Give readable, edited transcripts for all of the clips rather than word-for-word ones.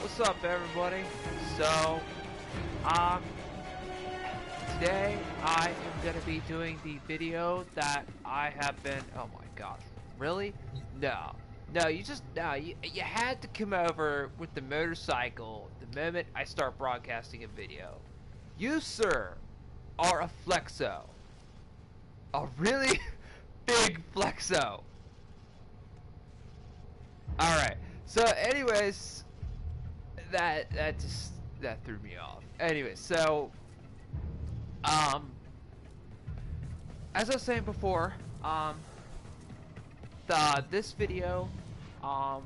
What's up, everybody? So, today I am gonna be doing the video that I have been. Oh my gosh, really? No, no, you had to come over with the motorcycle the moment I start broadcasting a video. You, sir, are a flexo, a really big flexo. All right. So, anyways, that threw me off. Anyway, so um, as I was saying before, this video, um,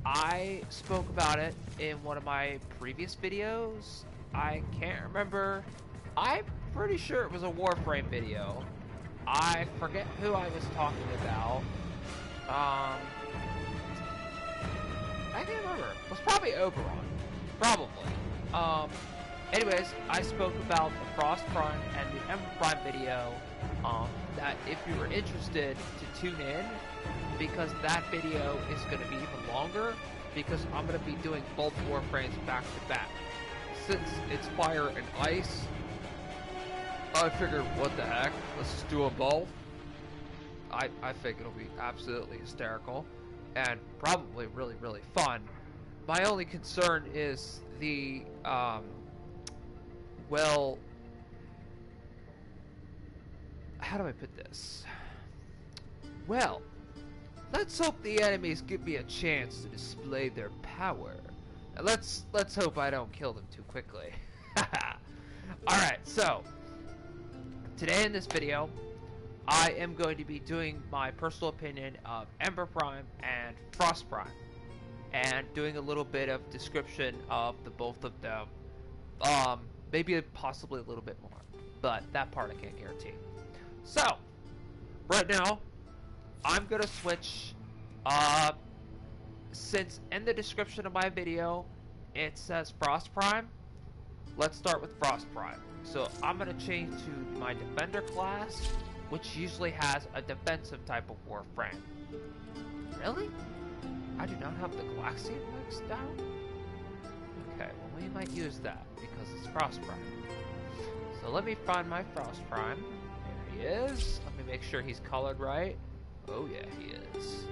I spoke about it in one of my previous videos. I can't remember. I'm pretty sure it was a Warframe video. I forget who I was talking about. I can't remember. It was probably Oberon. Probably. Anyways, I spoke about the Frost Prime and the Ember Prime video. That if you were interested to tune in, because that video is going to be even longer, because I'm going to be doing both Warframes back to back. Since it's fire and ice, I figured, what the heck? Let's just do them both. I think it'll be absolutely hysterical and probably really, really fun. My only concern is the, well, how do I put this? Well, let's hope the enemies give me a chance to display their power. Now let's hope I don't kill them too quickly. Alright, so, today in this video, I am going to be doing my personal opinion of Ember Prime and Frost Prime, and doing a little bit of description of the both of them. Maybe possibly a little bit more, but that part I can't guarantee. So, right now, I'm gonna switch. Since in the description of my video it says Frost Prime, let's start with Frost Prime. So I'm gonna change to my Defender class, which usually has a defensive type of Warframe. Really? I do not have the Galaxian maxed out? Okay, well we might use that because it's Frost Prime. So let me find my Frost Prime. There he is. Let me make sure he's colored right. Oh yeah, he is.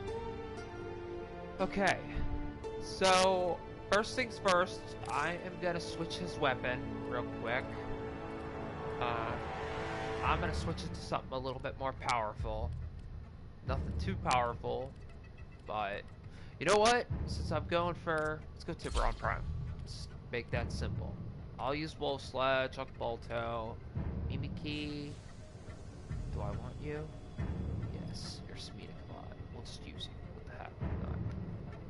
Okay, so first things first, I am gonna switch his weapon real quick. I'm gonna switch it to something a little bit more powerful. Nothing too powerful, but you know what? Since I'm going for, let's go Tiburon Prime. Let's make that simple. I'll use Wolf Sledge, Chuck Bolto, Mimikyu. Do I want you? Yes, you're Smedic Bot. We'll just use you. What the heck?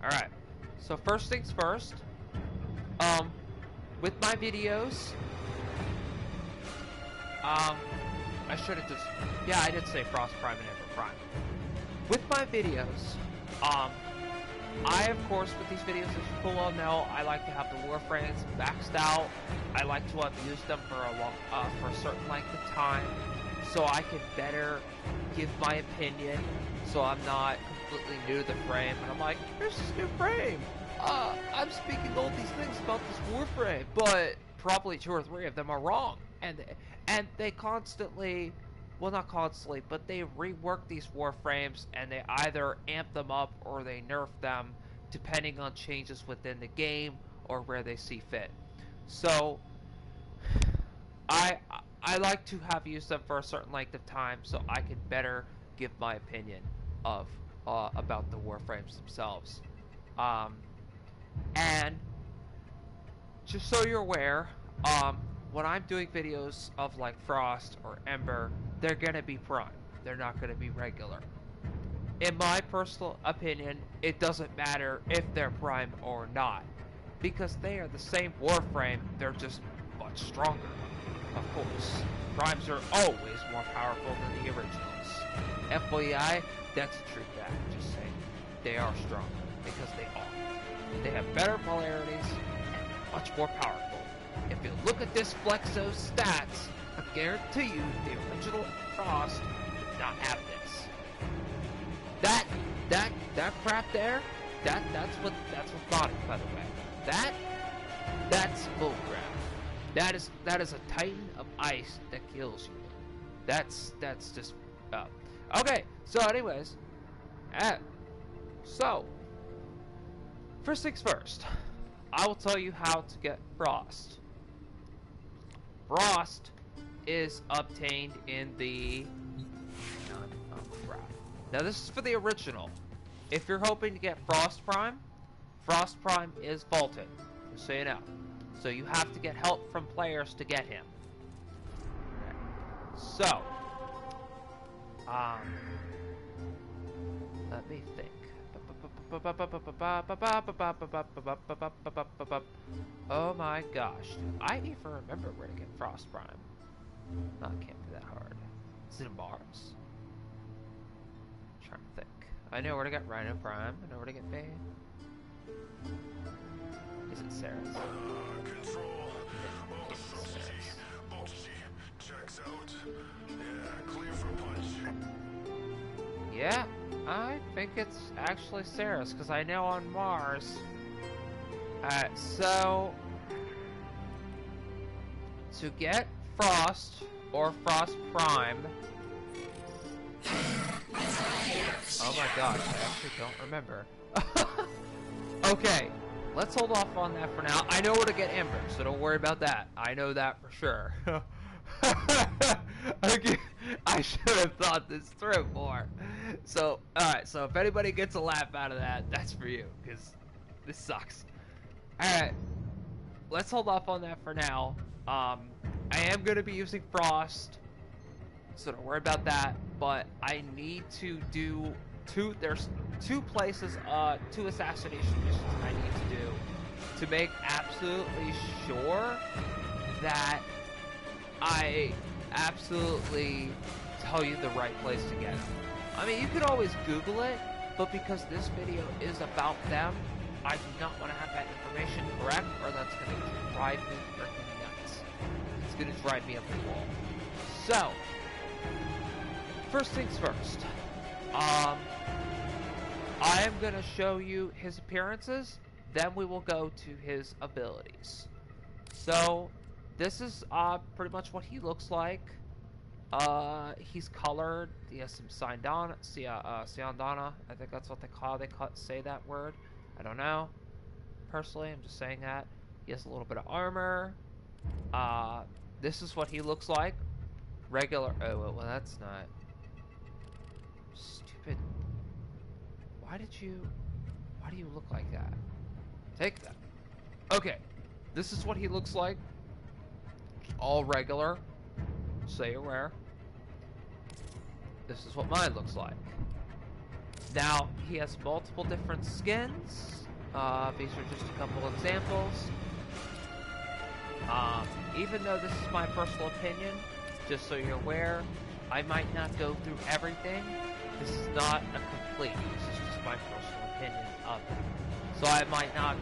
Alright, so first things first. With my videos, I should have just, yeah, I did say Frost Prime and Ember Prime. With my videos, I, of course, with these videos, as you full well know, I like to have the Warframes maxed out. I like to have used them for for a certain length of time, so I can better give my opinion, so I'm not completely new to the frame, and I'm like, here's this new frame. I'm speaking all these things about this Warframe, but probably 2 or 3 of them are wrong, and they constantly, well, not constantly, but they rework these Warframes, and they either amp them up or they nerf them, depending on changes within the game or where they see fit. So, I like to have used them for a certain length of time, so I can better give my opinion of about the Warframes themselves. And just so you're aware, when I'm doing videos of like Frost or Ember, they're gonna be Prime. They're not gonna be regular. In my personal opinion, it doesn't matter if they're Prime or not, because they are the same Warframe, they're just much stronger. Of course, Primes are always more powerful than the originals. FYI, that's a true fact, just saying. They are stronger, because they are. They have better polarities, and much more powerful. If you look at this Flexo's stats, I guarantee you the original Frost did not have this. That crap there, that's what's not it, by the way. That's bullcrap. That is a titan of ice that kills you. That's just okay. So anyways, so first things first, I will tell you how to get frost. Frost is obtained in the now this is for the original. If you're hoping to get Frost Prime is vaulted, just so you know. So you have to get help from players to get him. So, let me think. Oh my gosh, do I even remember where to get Frost Prime? No, it can't be that hard. Is it in Mars? I'm trying to think. I know where to get Rhino Prime. I know where to get Bane. Is it Sarah's? Control. Checks out. Yeah, clear for punch. Yeah, I think it's actually Sarah's, because I know on Mars. So to get Frost or Frost Prime. Oh my gosh, I actually don't remember. Okay, let's hold off on that for now. I know where to get Ember, so don't worry about that. I know that for sure. Okay, I should have thought this through more. So, alright, so if anybody gets a laugh out of that, that's for you, because this sucks. Alright, let's hold off on that for now. I am going to be using Frost, so don't worry about that, but I need to do there's two places, two assassination missions I need to do to make absolutely sure that I absolutely tell you the right place to get them. I mean, you could always Google it, but because this video is about them, I do not want to have that information correct, or that's going to drive me freaking nuts. It's going to drive me up the wall. So, first things first. I am going to show you his appearances, then we will go to his abilities. So, this is pretty much what he looks like. He's colored. He has some Syandana. I think that's what they say that word. I don't know. Personally, I'm just saying that. He has a little bit of armor. This is what he looks like. Regular. Oh, well, that's not. Stupid. Why do you look like that? Take that. Okay. This is what he looks like. All regular. So you're aware. This is what mine looks like. Now, he has multiple different skins. These are just a couple examples. Even though this is my personal opinion, just so you're aware, I might not go through everything. This is not a complete. This is just my personal opinion of it. So I might not,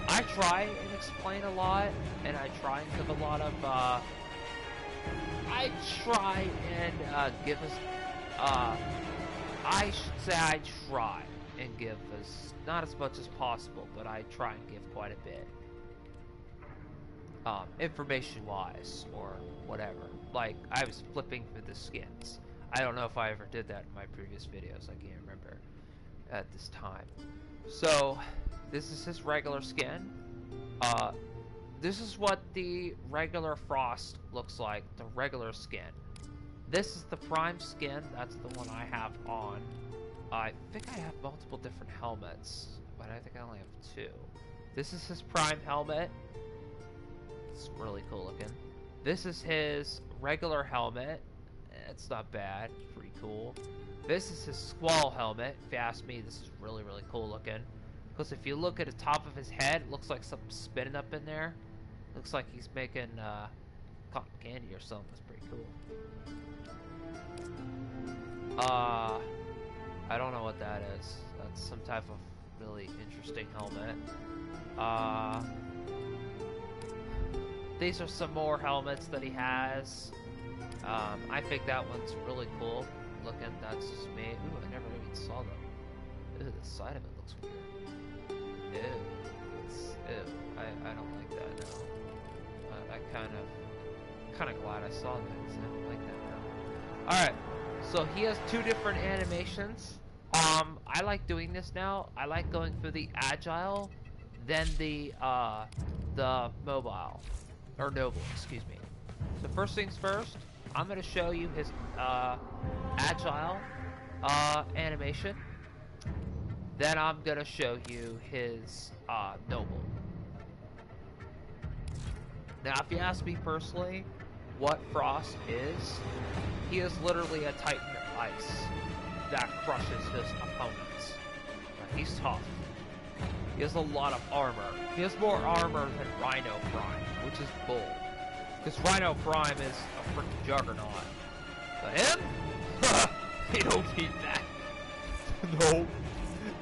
I try and explain a lot, and I try and give a lot of, I try and give us, I should say I try and give as, not as much as possible, but I try and give quite a bit. Information-wise, or whatever. Like, I was flipping through the skins. I don't know if I ever did that in my previous videos, I can't remember at this time. So, this is his regular skin. This is what the regular Frost looks like, the regular skin. This is the Prime skin, that's the one I have on. I think I have multiple different helmets, but I think I only have two. This is his Prime helmet. It's really cool looking. This is his regular helmet. It's not bad, it's pretty cool. This is his Squall helmet. If you ask me, this is really, really cool looking. Because if you look at the top of his head, it looks like something's spinning up in there. Looks like he's making cotton candy or something. That's pretty cool. I don't know what that is. That's some type of really interesting helmet. These are some more helmets that he has. I think that one's really cool looking. That's just me. Ooh, I never even saw them. Ew, the side of it looks weird. Ew. Ew. I don't like that now. I kind of glad I saw that because I don't like that now. Alright, so he has two different animations. I like doing this now. I like going through the agile, then the mobile, or noble, excuse me. So first things first, I'm going to show you his agile animation. Then I'm going to show you his noble. Now, if you ask me personally what Frost is, he is literally a titan of ice that crushes his opponents. He's tough. He has a lot of armor. He has more armor than Rhino Prime, which is bull. Because Rhino Prime is a freaking juggernaut. But him? He don't need that. No.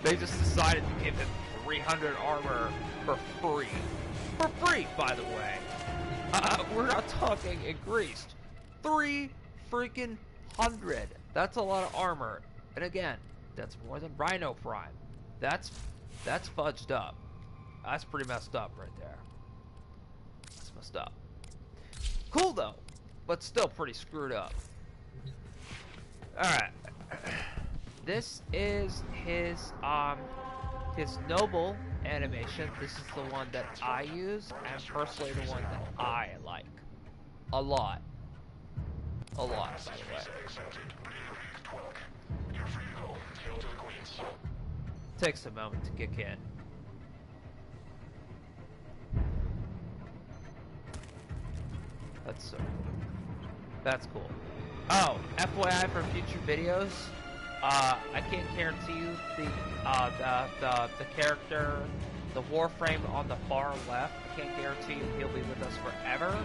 They just decided to give him 300 armor for free. For free, by the way. We're not talking increased. 3 freaking hundred. That's a lot of armor. And again, that's more than Rhino Prime. That's fudged up. That's pretty messed up right there. That's messed up. Cool though, but still pretty screwed up. Alright. This is his noble animation. This is the one that I use, and personally the one that I like. A lot. A lot, by the way. Takes a moment to kick in. That's cool. Oh, FYI for future videos, I can't guarantee you the character, the Warframe on the far left. I can't guarantee you he'll be with us forever.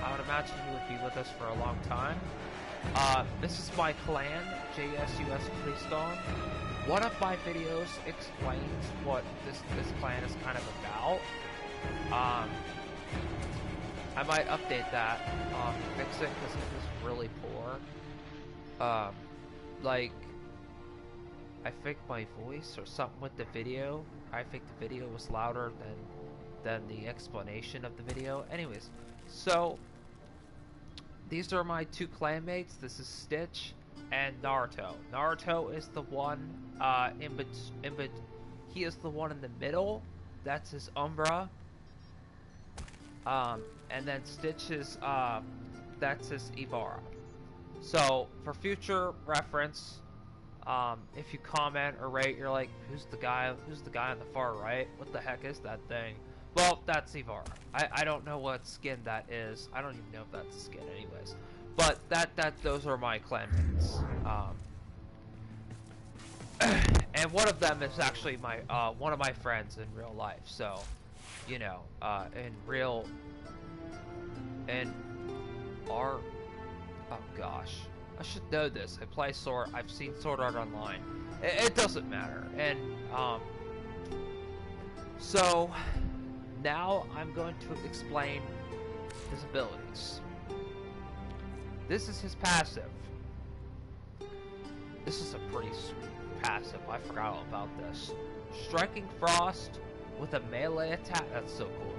I would imagine he would be with us for a long time. This is my clan, JSUS Freestone. One of my videos explains what this clan is kind of about. I might update that, fix it, because it was really poor. Like, I think my voice or something with the video, I think the video was louder than the explanation of the video. Anyways, so, these are my two clanmates. This is Stitch and Naruto. Naruto is the one, he is the one in the middle. That's his Umbra. And then Stitch is, that's his Ibarra. So, for future reference, if you comment or rate, you're like, who's the guy on the far right? What the heck is that thing? Well, that's Ibarra. I don't know what skin that is. I don't even know if that's a skin anyways. But those are my clanmates. And one of them is actually my, one of my friends in real life. So, you know, oh gosh, I should know this. I've seen Sword Art Online. It doesn't matter. And so now I'm going to explain his abilities. This is his passive. This is a pretty sweet passive. I forgot all about this. Striking Frost with a melee attack. That's so cool.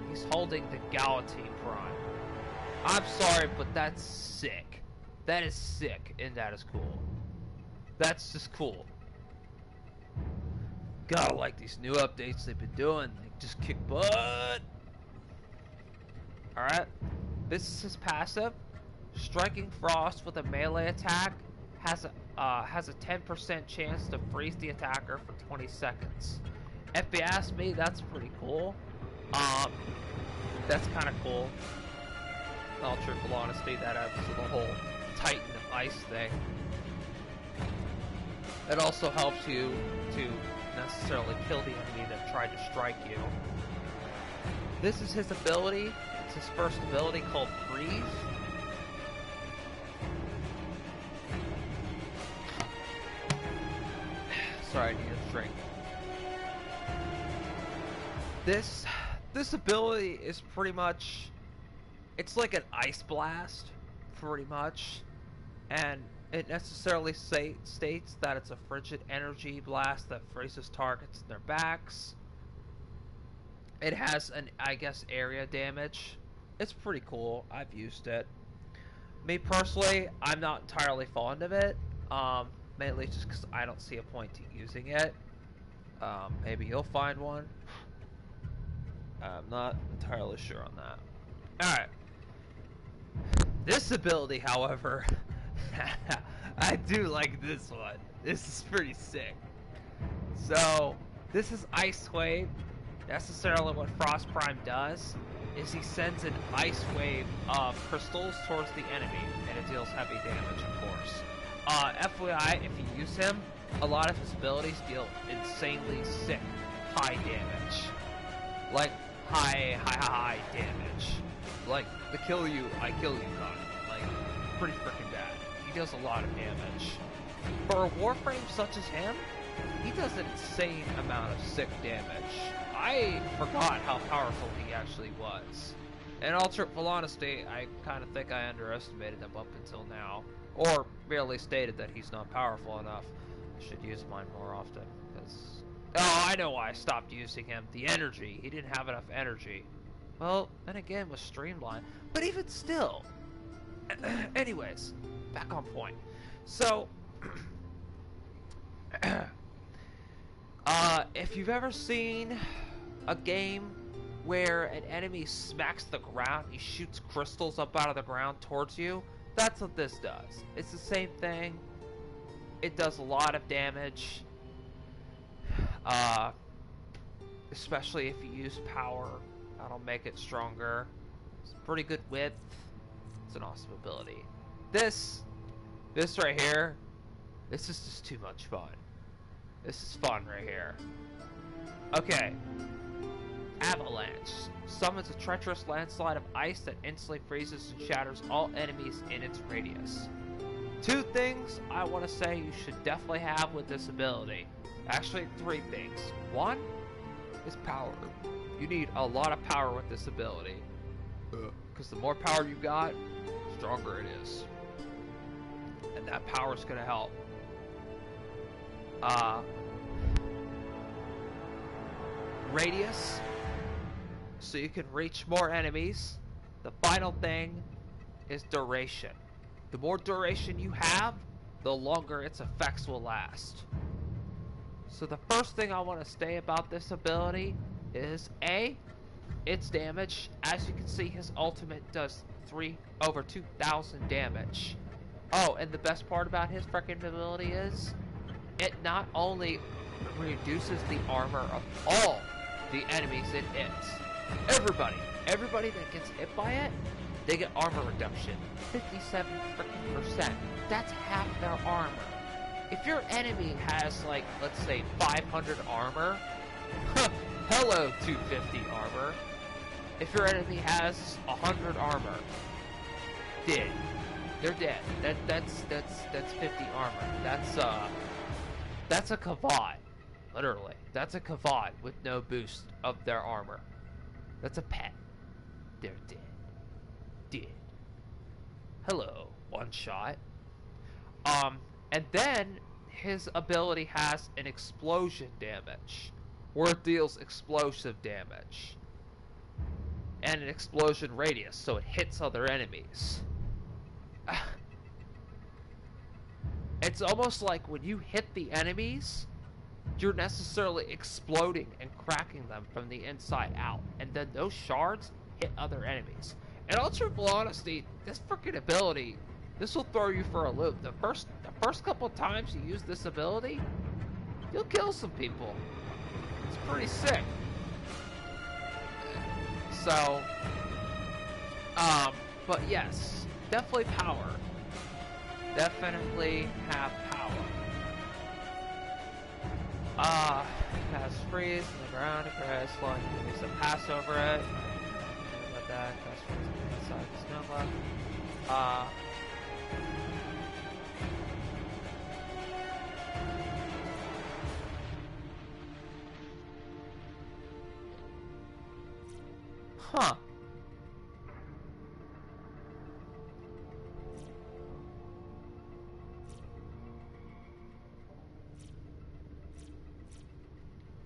He's holding the Galatine Prime. I'm sorry, but that's sick. That is sick, and that is cool. That's just cool. Gotta like these new updates they've been doing. They just kick butt. Alright. This is his passive. Striking Frost with a melee attack has a 10% chance to freeze the attacker for 20 seconds. If you ask me, that's pretty cool. That's kind of cool. In all truthful honesty, that adds to the whole Titan of Ice thing. It also helps you to necessarily kill the enemy that tried to strike you. This is his ability. It's his first ability called Freeze. Sorry, I need a drink. This ability is pretty much, it's like an ice blast, pretty much, and it necessarily states that it's a frigid energy blast that freezes targets in their backs. It has an, I guess, area damage. It's pretty cool. I've used it. Me personally, I'm not entirely fond of it. Mainly just because I don't see a point to using it. Maybe you'll find one. I'm not entirely sure on that. Alright. This ability, however, I do like this one. This is pretty sick. So, this is Ice Wave. Necessarily what Frost Prime does is he sends an ice wave of crystals towards the enemy, and it deals heavy damage, of course. FYI, if you use him, a lot of his abilities deal insanely sick, high damage. Like, high damage. Like, the kill you, I kill you kind. Like, pretty freaking bad. He does a lot of damage. For a Warframe such as him, he does an insane amount of sick damage. I forgot how powerful he actually was. In all truthful honesty, I kind of think I underestimated him up until now. Or merely stated that he's not powerful enough. I should use mine more often, because... Oh, I know why I stopped using him. The energy. He didn't have enough energy. Well, then again, with Streamline. But even still... Anyways, back on point. So... if you've ever seen a game where an enemy smacks the ground, he shoots crystals up out of the ground towards you, that's what this does. It's the same thing. It does a lot of damage. Especially if you use power, that'll make it stronger. It's pretty good width. It's an awesome ability. This right here, this is just too much fun. This is fun right here. Okay. Avalanche. Summons a treacherous landslide of ice that instantly freezes and shatters all enemies in its radius. Two things I want to say you should definitely have with this ability. Actually, three things. One is power. You need a lot of power with this ability. Because the more power you got, the stronger it is. And that power is going to help. Radius, so you can reach more enemies. The final thing is duration. The more duration you have, the longer its effects will last. So the first thing I want to say about this ability is A, its damage. As you can see, his ultimate does over 2,000 damage. Oh, and the best part about his freaking ability is it not only reduces the armor of all the enemies it hits. Everybody that gets hit by it, they get armor reduction. 57 freaking %. That's half their armor. If your enemy has, like, let's say 500 armor, hello 250 armor. If your enemy has 100 armor, dead. They're dead. That's 50 armor. That's a Kavad. Literally. That's a Kavad with no boost of their armor. That's a pet. They're dead. Dead. Hello, one shot. And then his ability has an explosion damage, where it deals explosive damage. And an explosion radius, so it hits other enemies. It's almost like when you hit the enemies, you're necessarily exploding and cracking them from the inside out. And then those shards hit other enemies. In all truthful honesty, this freaking ability, this will throw you for a loop. The first couple times you use this ability, you'll kill some people. It's pretty sick. So, but yes, definitely power. Definitely have power. Has freeze in the ground, if there is slowing enemies that pass over it. About that, cast freeze on the inside the snow block. Huh.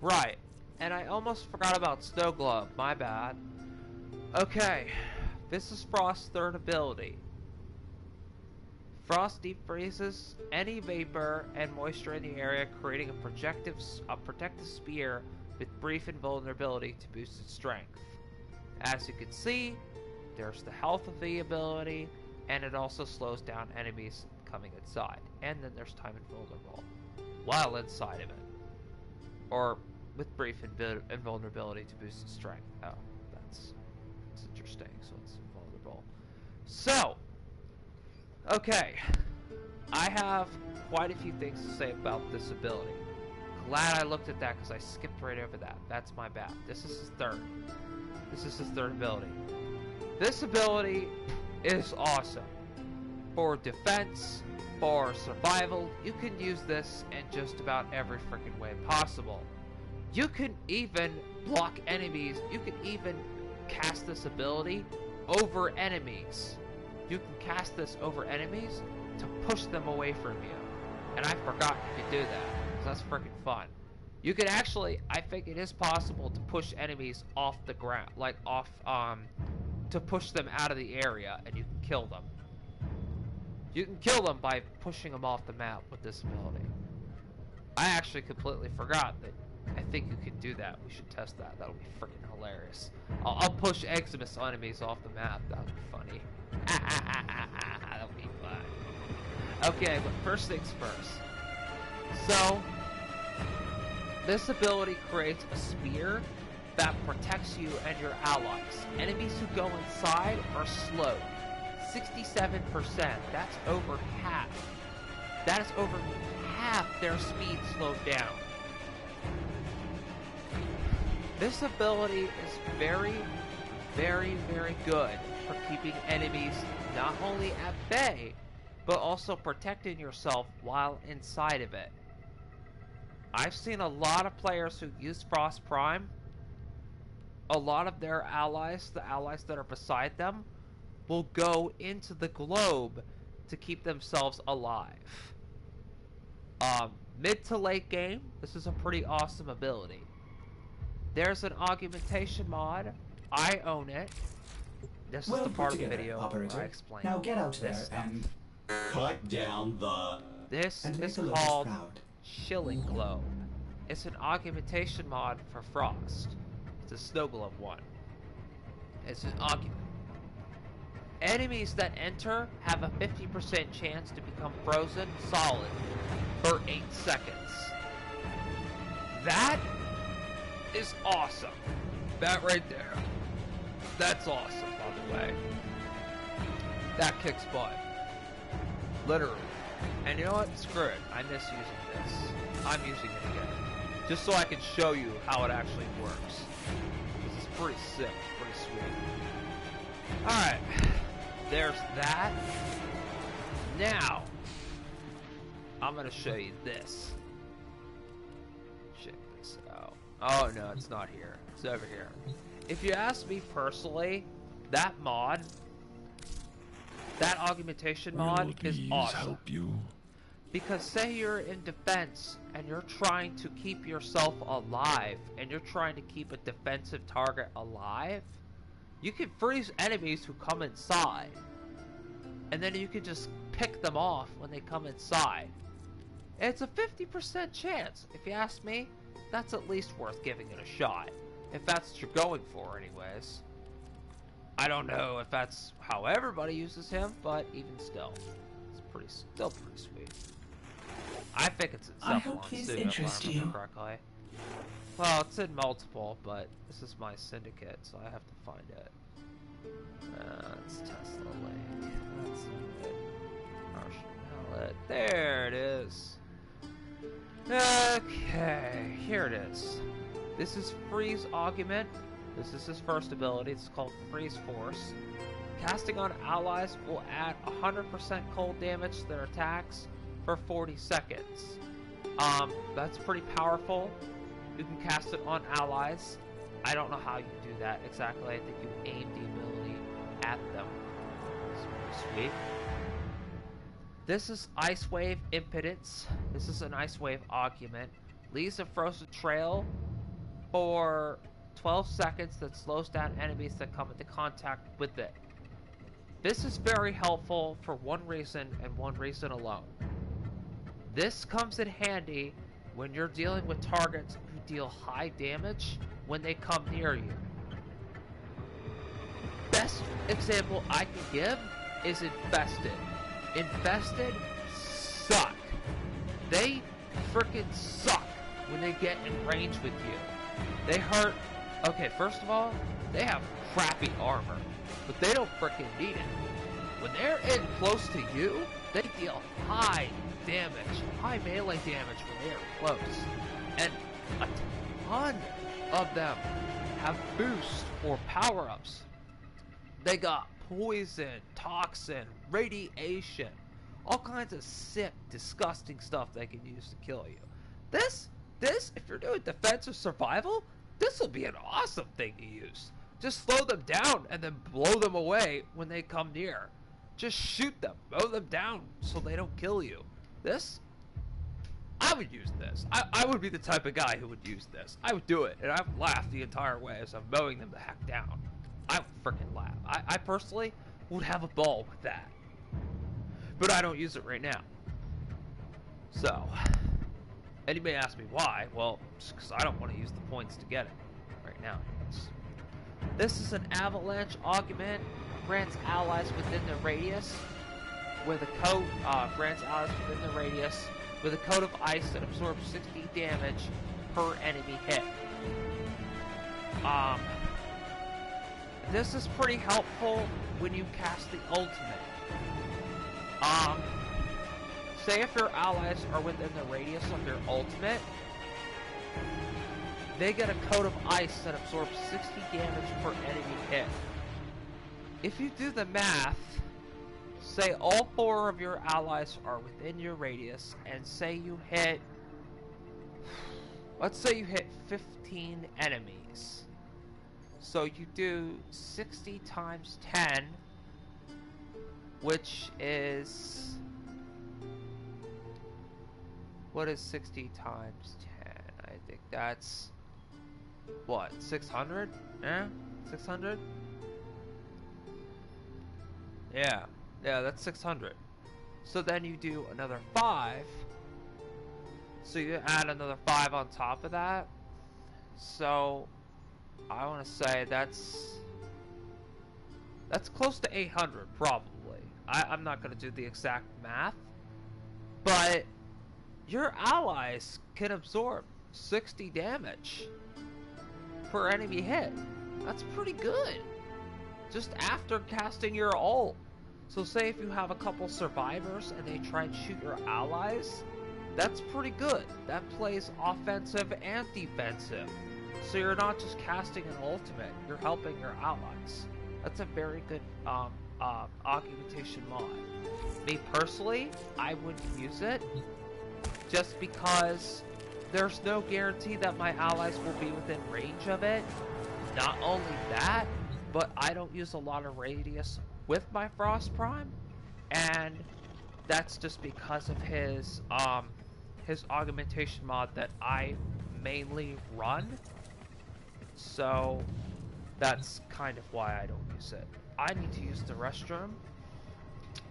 Right. And I almost forgot about Snow Globe. My bad. Okay. This is Frost's third ability. Frost deep freezes any vapor and moisture in the area, creating a protective sphere with brief invulnerability to boost its strength. As you can see, there's the health of the ability, and it also slows down enemies coming inside. And then there's time invulnerable while inside of it. Or with brief invulnerability to boost its strength. Oh, that's interesting. So it's invulnerable. So, okay. I have quite a few things to say about this ability. Glad I looked at that because I skipped right over that. That's my bad. This is his third. This is his third ability. This ability is awesome. For defense, for survival, you can use this in just about every freaking way possible. You can even block enemies. You can even cast this ability over enemies. You can cast this over enemies to push them away from you. And I forgot you could do that. So that's freaking fun. You can actually, I think it is possible to push enemies off the ground, like off, to push them out of the area, and you can kill them. You can kill them by pushing them off the map with this ability. I actually completely forgot that. I think you can do that. We should test that. That'll be freaking hilarious. I'll push Eximus enemies off the map. That'll be funny. That'll be fun. Okay, but first things first. So, this ability creates a spear that protects you and your allies. Enemies who go inside are slowed. 67%. That's over half. That is over half their speed slowed down. This ability is very, very, very good for keeping enemies not only at bay, but also protecting yourself while inside of it. I've seen a lot of players who use Frost Prime. A lot of their allies, the allies that are beside them, will go into the globe to keep themselves alive. Mid to late game, this is a pretty awesome ability. There's an augmentation mod. I own it. This is the part of the video where I explain. Now get out there stuff. and cut down the. This is called Chilling Globe. It's an augmentation mod for Frost. It's a Snow Globe one. It's an augment. Enemies that enter have a 50% chance to become frozen solid for 8 seconds. That is awesome. That right there. That's awesome, by the way. That kicks butt. Literally. And you know what? Screw it. I miss using this. I'm using it again. Just so I can show you how it actually works. This is pretty sick. Pretty sweet. Alright. There's that. Now, I'm going to show you this. Check this out. Oh, no, it's not here. It's over here. If you ask me personally, that mod, that augmentation mod is awesome. Help you. Because say you're in defense and you're trying to keep yourself alive and you're trying to keep a defensive target alive, you can freeze enemies who come inside. And then you can just pick them off when they come inside. It's a 50% chance. If you ask me, that's at least worth giving it a shot. If that's what you're going for anyways. I don't know if that's how everybody uses him, but even still, it's still pretty sweet. I think it's in Zeppelin too, if I remember correctly. Well, it's in multiple, but this is my syndicate, so I have to find it. Let's test the link. That's it. Marshmallow. There it is. Okay, here it is. This is Freeze Augment. This is his first ability. It's called Freeze Force. Casting on allies will add 100% cold damage to their attacks for 40 seconds. That's pretty powerful. You can cast it on allies. I don't know how you do that exactly. I think you aim the ability at them. It's pretty sweet. This is Ice Wave Impedance. This is an Ice Wave Augment. Leaves a frozen trail for 12 seconds that slows down enemies that come into contact with it. This is very helpful for one reason and one reason alone. This comes in handy when you're dealing with targets who deal high damage when they come near you. Best example I can give is Infested. Infested suck. They freaking suck when they get in range with you. They hurt. Okay, first of all, they have crappy armor, but they don't freaking need it. When they're in close to you, they deal high damage, high melee damage when they are close. And a ton of them have boost or power-ups. They got poison, toxin, radiation, all kinds of sick, disgusting stuff they can use to kill you. This, if you're doing defensive survival, this will be an awesome thing to use. Just slow them down and then blow them away when they come near. Just shoot them, mow them down so they don't kill you. This, I would use this. I would be the type of guy who would use this. I would do it, and I would laugh the entire way as I'm mowing them the heck down. I would freaking laugh. I personally would have a ball with that. But I don't use it right now. So, and you may ask me why. Well, just because I don't want to use the points to get it right now. This is an avalanche augment. Grants allies within the radius with a coat. Grants allies within the radius with a coat of ice that absorbs 60 damage per enemy hit. This is pretty helpful when you cast the ultimate. Say if your allies are within the radius of your ultimate, they get a coat of ice that absorbs 60 damage per enemy hit. If you do the math, say all 4 of your allies are within your radius, and say you hit, let's say you hit 15 enemies. So you do 60 times 10, which is, what is 60 times 10? I think that's, what, 600? Yeah? 600? Yeah, that's 600. So then you do another 5. So you add another 5 on top of that. So I want to say that's close to 800 probably. I'm not going to do the exact math, but your allies can absorb 60 damage per enemy hit. That's pretty good. Just after casting your ult. So say if you have a couple survivors and they try and shoot your allies, that's pretty good. That plays offensive and defensive. So you're not just casting an ultimate, you're helping your allies. That's a very good augmentation mod. Me personally, I wouldn't use it just because there's no guarantee that my allies will be within range of it. Not only that, but I don't use a lot of radius with my Frost Prime, and that's just because of his augmentation mod that I mainly run. So that's kind of why I don't use it. I need to use the restroom.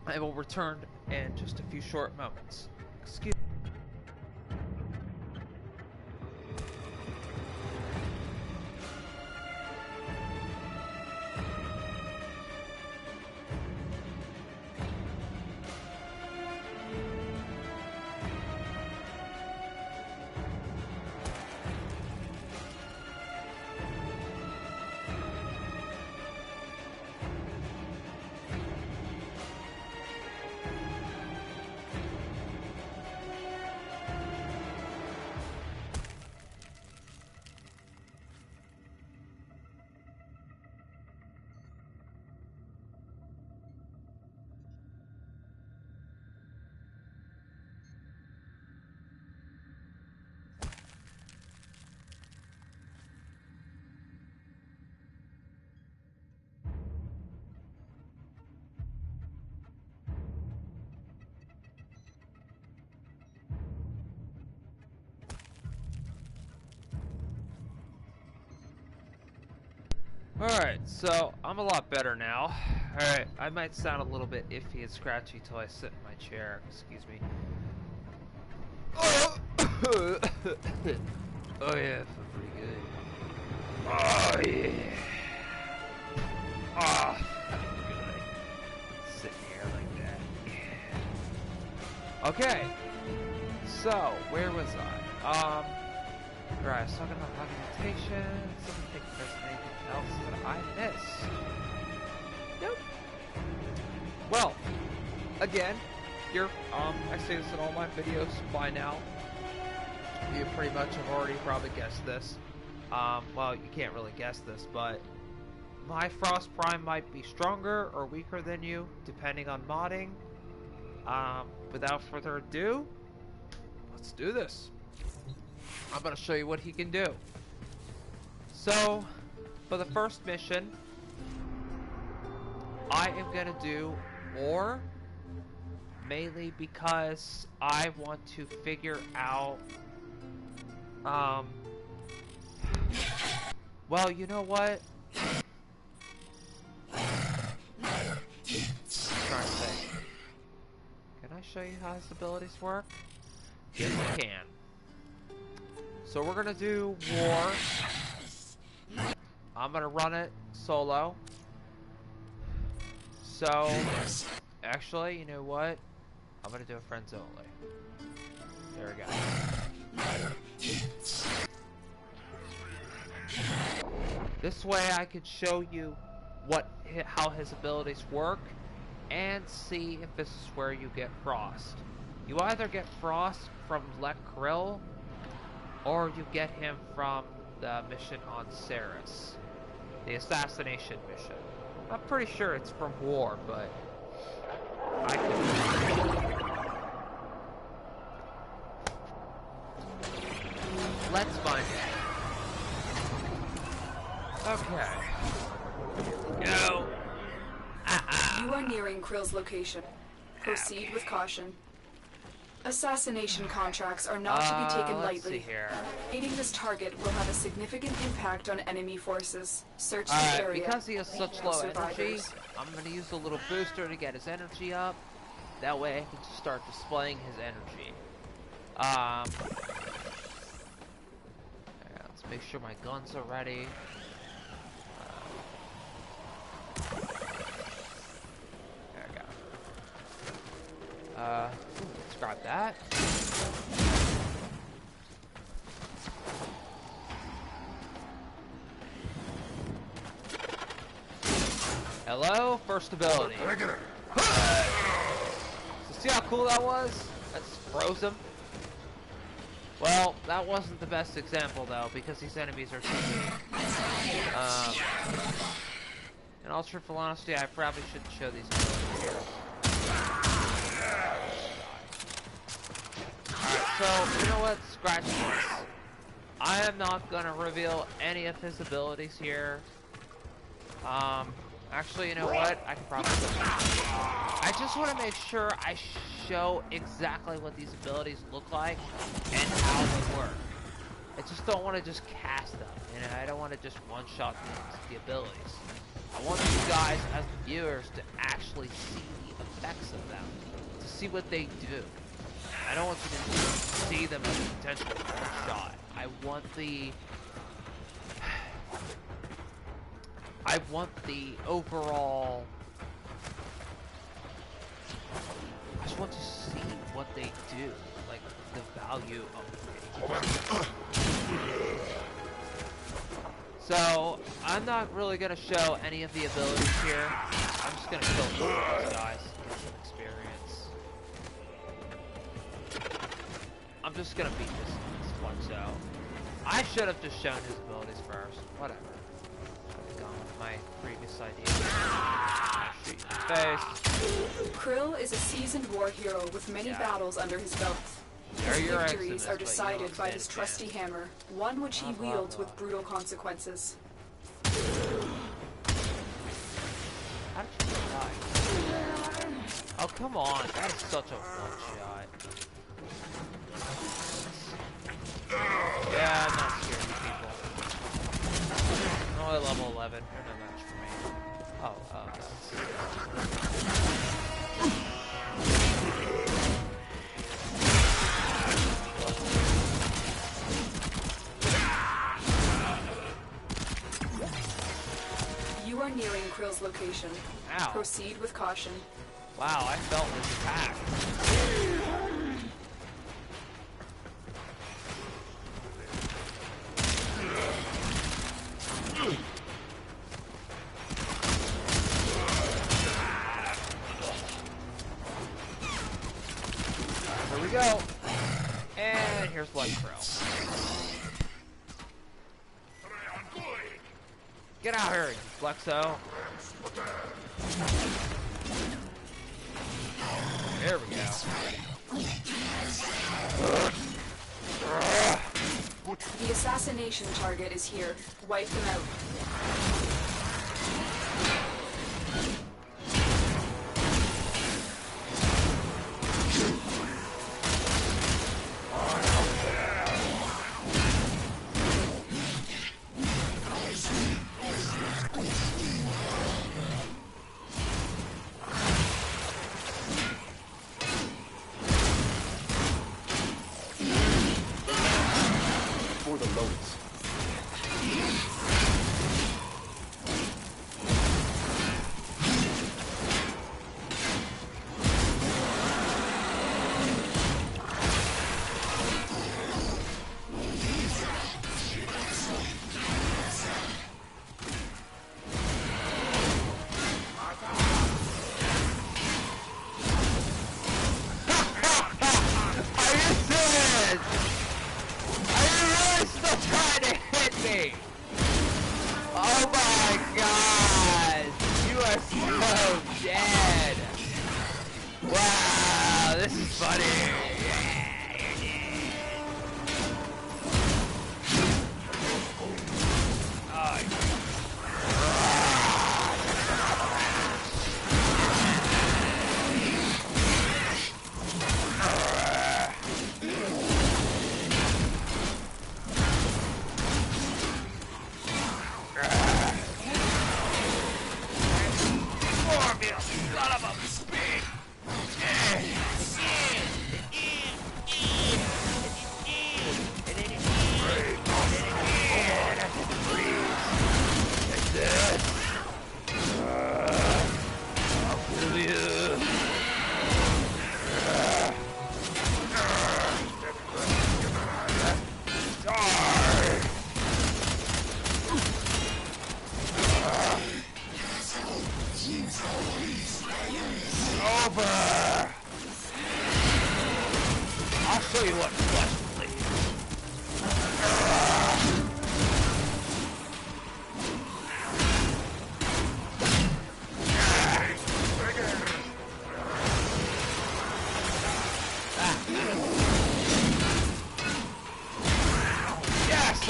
I will return in just a few short moments. Excuse me. Alright, so I'm a lot better now. Alright, I might sound a little bit iffy and scratchy till I sit in my chair. Excuse me. Oh, oh yeah, I feel pretty good. Oh yeah. Oh, good. Sitting here like that. Yeah. Okay. So, where was I? Right, I was talking about augmentation. Something think there's anything else that I missed. Nope. Well, again, you're I've seen this in all my videos by now. You pretty much have already probably guessed this. Well, you can't really guess this, but my Frost Prime might be stronger or weaker than you, depending on modding. Without further ado, let's do this. I'm gonna show you what he can do. So, for the first mission, I am gonna do War mainly because I want to figure out, well, you know what? I'm trying to think. Can I show you how his abilities work? Yes, I can. So we're gonna do War. I'm gonna run it solo. So, actually, you know what? I'm gonna do a friends only. There we go. This way I could show you how his abilities work and see if this is where you get Frost. You either get Frost from Lek Krill, or you get him from the mission on Ceres. The assassination mission. I'm pretty sure it's from War, but I can... Let's find out. Okay. Go! You are nearing Krill's location. Proceed with caution. Assassination contracts are not to be taken let's see lightly. here. Hitting this target will have a significant impact on enemy forces. Search the Alright, area. because he has such low energy, Survivors. I'm gonna use a little booster to get his energy up. That way I can just start displaying his energy. Let's make sure my guns are ready. There we go. Let's grab that. Hello, first ability. So see how cool that was? That just froze him. Well, that wasn't the best example though, because these enemies are too weak. In all truthful honesty, I probably shouldn't show these abilities here. Alright, so, you know what? Scratch this. I am not gonna reveal any of his abilities here. Actually, you know what? I can probably... I just want to make sure I show exactly what these abilities look like and how they work. I just don't want to just cast them, you know? I don't want to just one-shot the abilities. I want you guys, as the viewers, to actually see the effects of them, to see what they do. I don't want you to see them as a potential one-shot. I want the overall... I just want to see what they do, like the value of it. So, I'm not really going to show any of the abilities here. I'm just going to kill some of these guys, get some experience. I'm just going to beat this one, so... I should have just shown his abilities first. Whatever. My previous idea. Shoot you in the face. Krill is a seasoned war hero with many battles under his belt. His Your victories are Eximus, but you decided don't by stand his a trusty chance. hammer, one which he Blah, wields blah. with brutal consequences. How did you die? Oh, come on. That is such a one-shot. Yeah, I'm not scared of people. Oh, only level 11. You're no match for me. Oh, You are nearing Krill's location. Ow. Proceed with caution. Wow, I felt his attack. Here we go. And here's Blood Krill. Get out here, you Flexo. There we go. The assassination target is here. Wipe them out.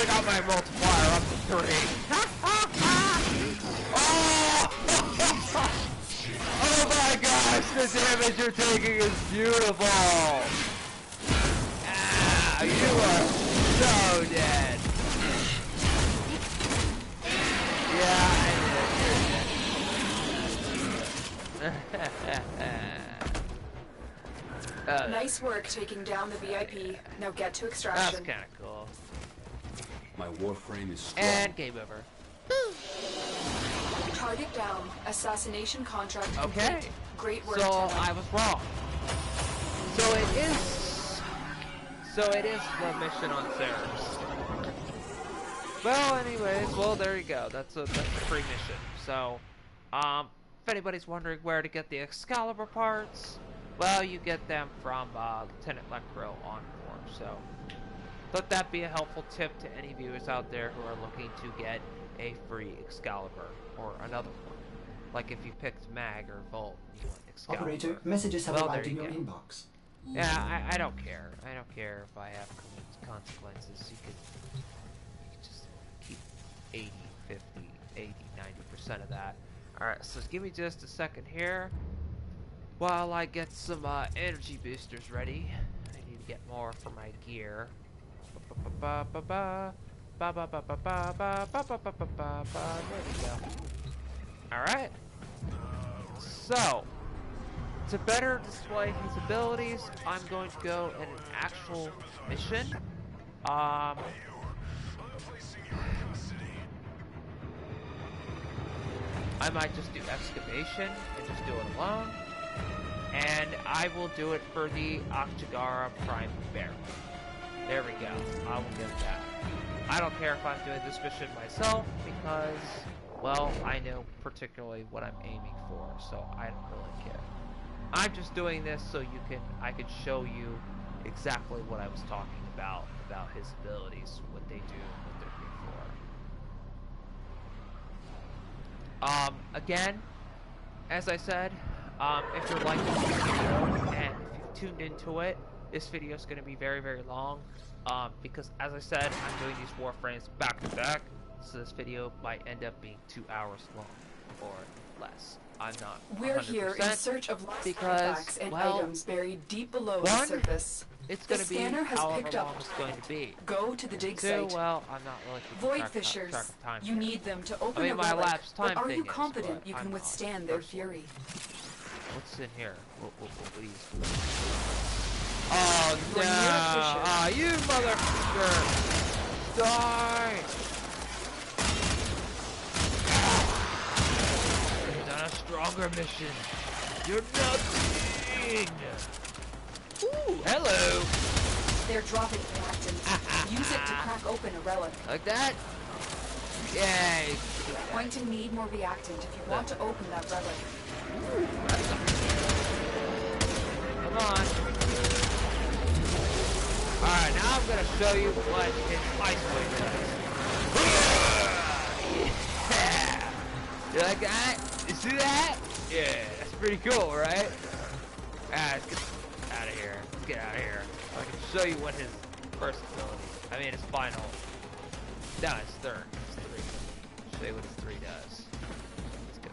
I got my multiplier up to 3. Oh my gosh, the damage you're taking is beautiful. Ah, you are so dead. Yeah, I did. Nice work taking down the VIP. Now get to extraction. That's kind of cool. My Warframe is strong. And game over. Target down. Assassination contract Okay. complete. Great work, So Tenno. I was wrong. So it is the mission on Ceres. Well, anyways, well there you go. That's a free mission. So, if anybody's wondering where to get the Excalibur parts, well, you get them from Lieutenant Electro on 4. So, let that be a helpful tip to any viewers out there who are looking to get a free Excalibur or another one. Like if you picked Mag or Volt, you want Excalibur. Operator, messages have Well, arrived there in you your go. inbox. Yeah, I don't care. I don't care if I have consequences. You can just keep 80, 50, 80, 90% of that. Alright, so give me just a second here while I get some energy boosters ready. I need to get more for my gear. Ba ba ba ba ba ba ba ba ba ba ba ba. There we go. Alright. So, to better display his abilities, I'm going to go in an actual mission. I might just do excavation and just do it alone. And I will do it for the Akjagara Prime Bear. There we go. I will get that. I don't care if I'm doing this mission myself because, well, I know particularly what I'm aiming for, so I don't really care. I'm just doing this so I can show you exactly what I was talking about his abilities, what they do, what they're good for. Again, as I said, if you're liking this video and if you've tuned into it, this video is going to be very, very long. Because as I said, I'm doing these Warframes back to back, so this video might end up being 2 hours long or less. I'm not 100% We're here in search of lost artifacts and items buried deep below the surface. It's going to be however long it's going to be. Go to the dig site. Well, I'm not really Void fishers, you need them to open a my relic, lapse time but are you thing confident you can withstand their fury? What's in here? What these? Oh no! Ah, you motherfucker! Die! Done a stronger mission. You're nothing. Ooh, hello. They're dropping reactants. Use it to crack open a relic. Like that? Yay! Going to need more reactant if you want to open that relic. Come on. Alright, now I'm gonna show you what his ice wave is. Yeah! You like that? You see that? Yeah, that's pretty cool, right? Let's get out of here. Let's get out of here. I can show you what his first ability, his final. No, his third. His 3. Show you what his 3 does. Let's go.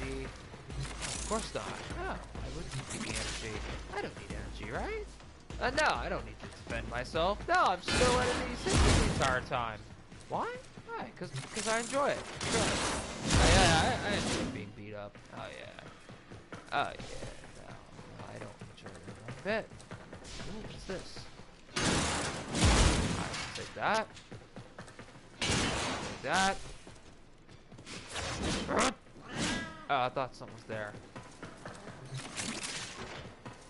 Energy. Of course not. No, I wouldn't need the energy. I don't need energy, right? No, I don't need to defend myself. No, I'm still letting these hit me the entire time. Why? Why? Because I enjoy it. I enjoy being beat up. Oh yeah. Oh yeah. No, I don't enjoy it one bit. Ooh, what's this? I can take that. Take that. Oh, I thought something was there.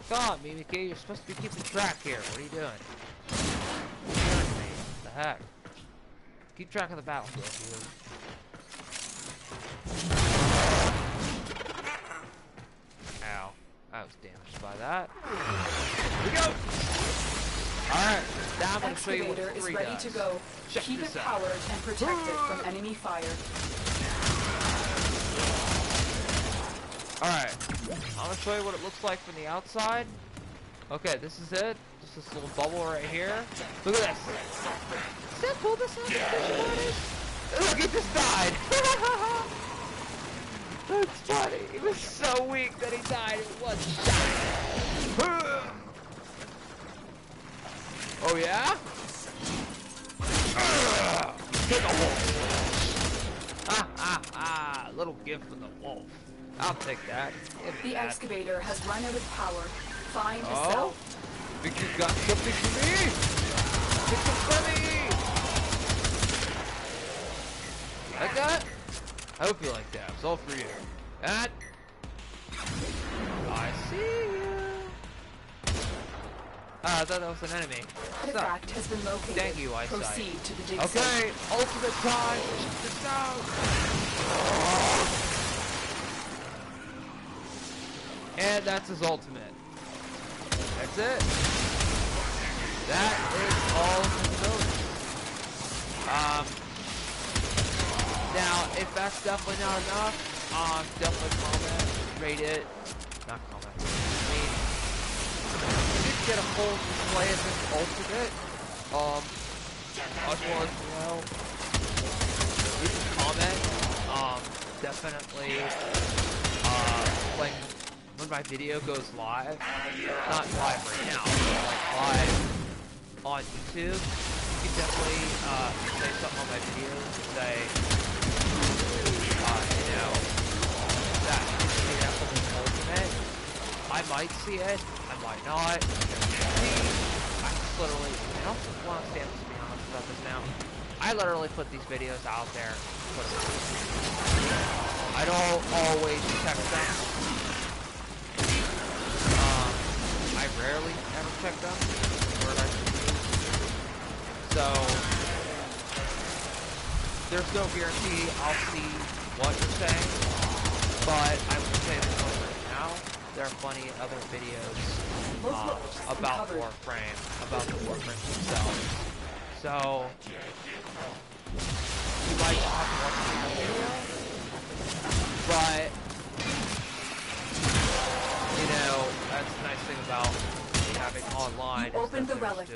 Come on, Mimiki, you're supposed to be keeping track here. What are you doing? What are you doing to me? What the heck? Keep track of the battlefield, dude. Ow. I was damaged by that. Here we go! Alright, now I'm going to show you what 3 is ready does. to go. Check Keep this it out. powered and protect it from enemy fire. Alright, I'm going to show you what it looks like from the outside. Okay, this is it. Just this little bubble right here. Look at this. See how cool this is? Look, he just died. That's funny. He was so weak that he died in one shot. Oh yeah? Take a wolf. Little gift from the wolf. I'll take that. The excavator has run out of power. Find a Oh? cell. Think you got something for me? Get some for me! Like that? I hope you like that. It's all for you. That. I see you. I thought that was an enemy. Artifact has been located. Thank you, eyesight. Proceed to the dig Okay, site. ultimate time. Check this out. And that's his ultimate. That's it. That is all of his abilities. Now, if that's definitely not enough, definitely comment, rate it. Not comment. I mean, you did get a full display of his ultimate. As well as, you can comment. Definitely, like, when my video goes live, not live right now, but like live on YouTube, you can definitely say something on my videos and say, you know, that you have something ultimate. I might see it, I might not. I just literally, I don't want to stand to be honest about this now. I literally put these videos out there. I don't always check them. I rarely ever check them. So there's no guarantee I'll see what you're saying, but I will say this one right now. There are plenty of other videos about Warframe, about the Warframe themselves. So you might not have to watch the video, but you know that's the nice thing about having online. You opened the relic.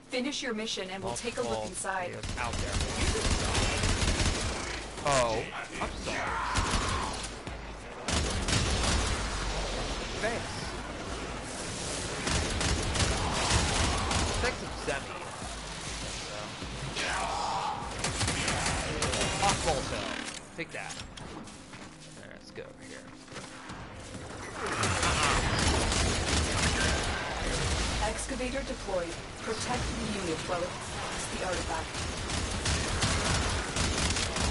Finish your mission, and we'll take a look inside. Out there. Oh, I'm sorry. Thanks. Take some semi. Hot Volto. Take that. Alright, let's go over here. Excavator deployed. Protect the unit while it seeks the artifact.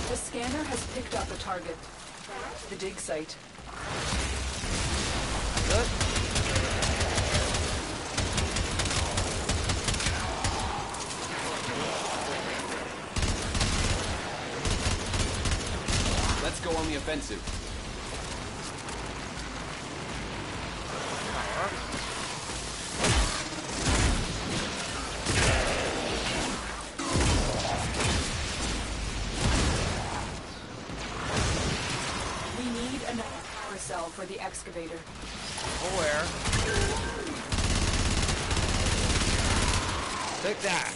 The scanner has picked up a target. The dig site. Good. Let's go on the offensive. We need another power cell for the excavator. Where? Take that.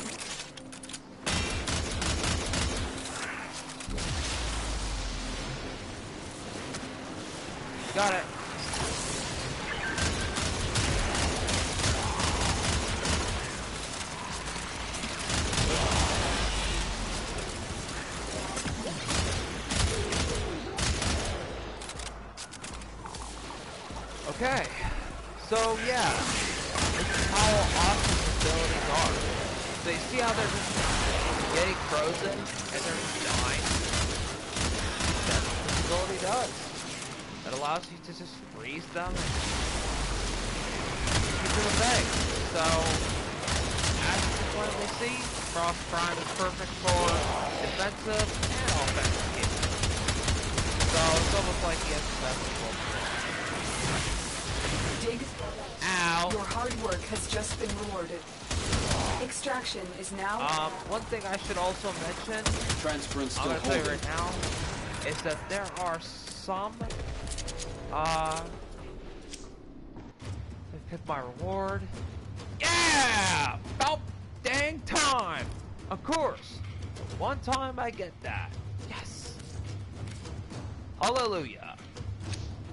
Got it. Okay. So yeah, this is how awesome facilities are. So you see how they're just getting frozen and they're just dying? That's what the facility does. It allows you to just freeze them and keep them away. So, as you can plainly see, Cross Prime is perfect for defensive and offensive games. So, it's almost like he has the best of both worlds. Dig. Ow. Your hard work has just been rewarded. Extraction is now... One thing I should also mention, Transference I'm still going to tell you holding. right now, is that there are some, hit my reward. Yeah! About dang time! Of course! One time I get that. Yes! Hallelujah!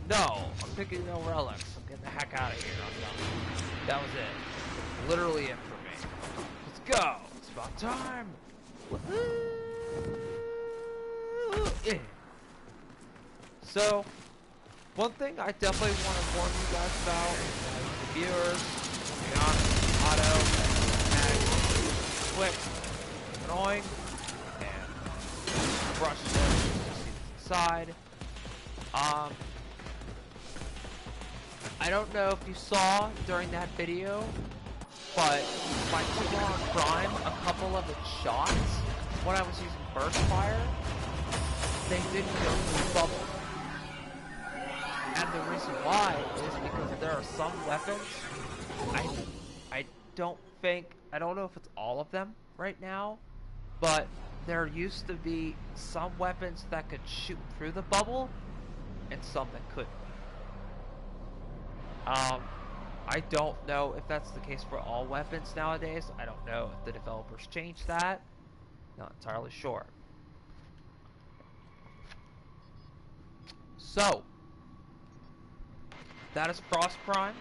No, I'm picking no relics. I'm getting the heck out of here. I'm done. That was it. Literally it for me. Let's go! It's about time! Woohoo! Yeah. So, one thing I definitely want to warn you guys about, the viewers, to be honest, auto, and quick, annoying, and brush this, just see this aside. I don't know if you saw during that video, but my on Prime, a couple of its shots, when I was using burst fire, they didn't go through the bubble. And the reason why is because there are some weapons, I don't know if it's all of them right now, but there used to be some weapons that could shoot through the bubble, and some that couldn't. I don't know if that's the case for all weapons nowadays. I don't know if the developers changed that. Not entirely sure. So, that is Frost Prime.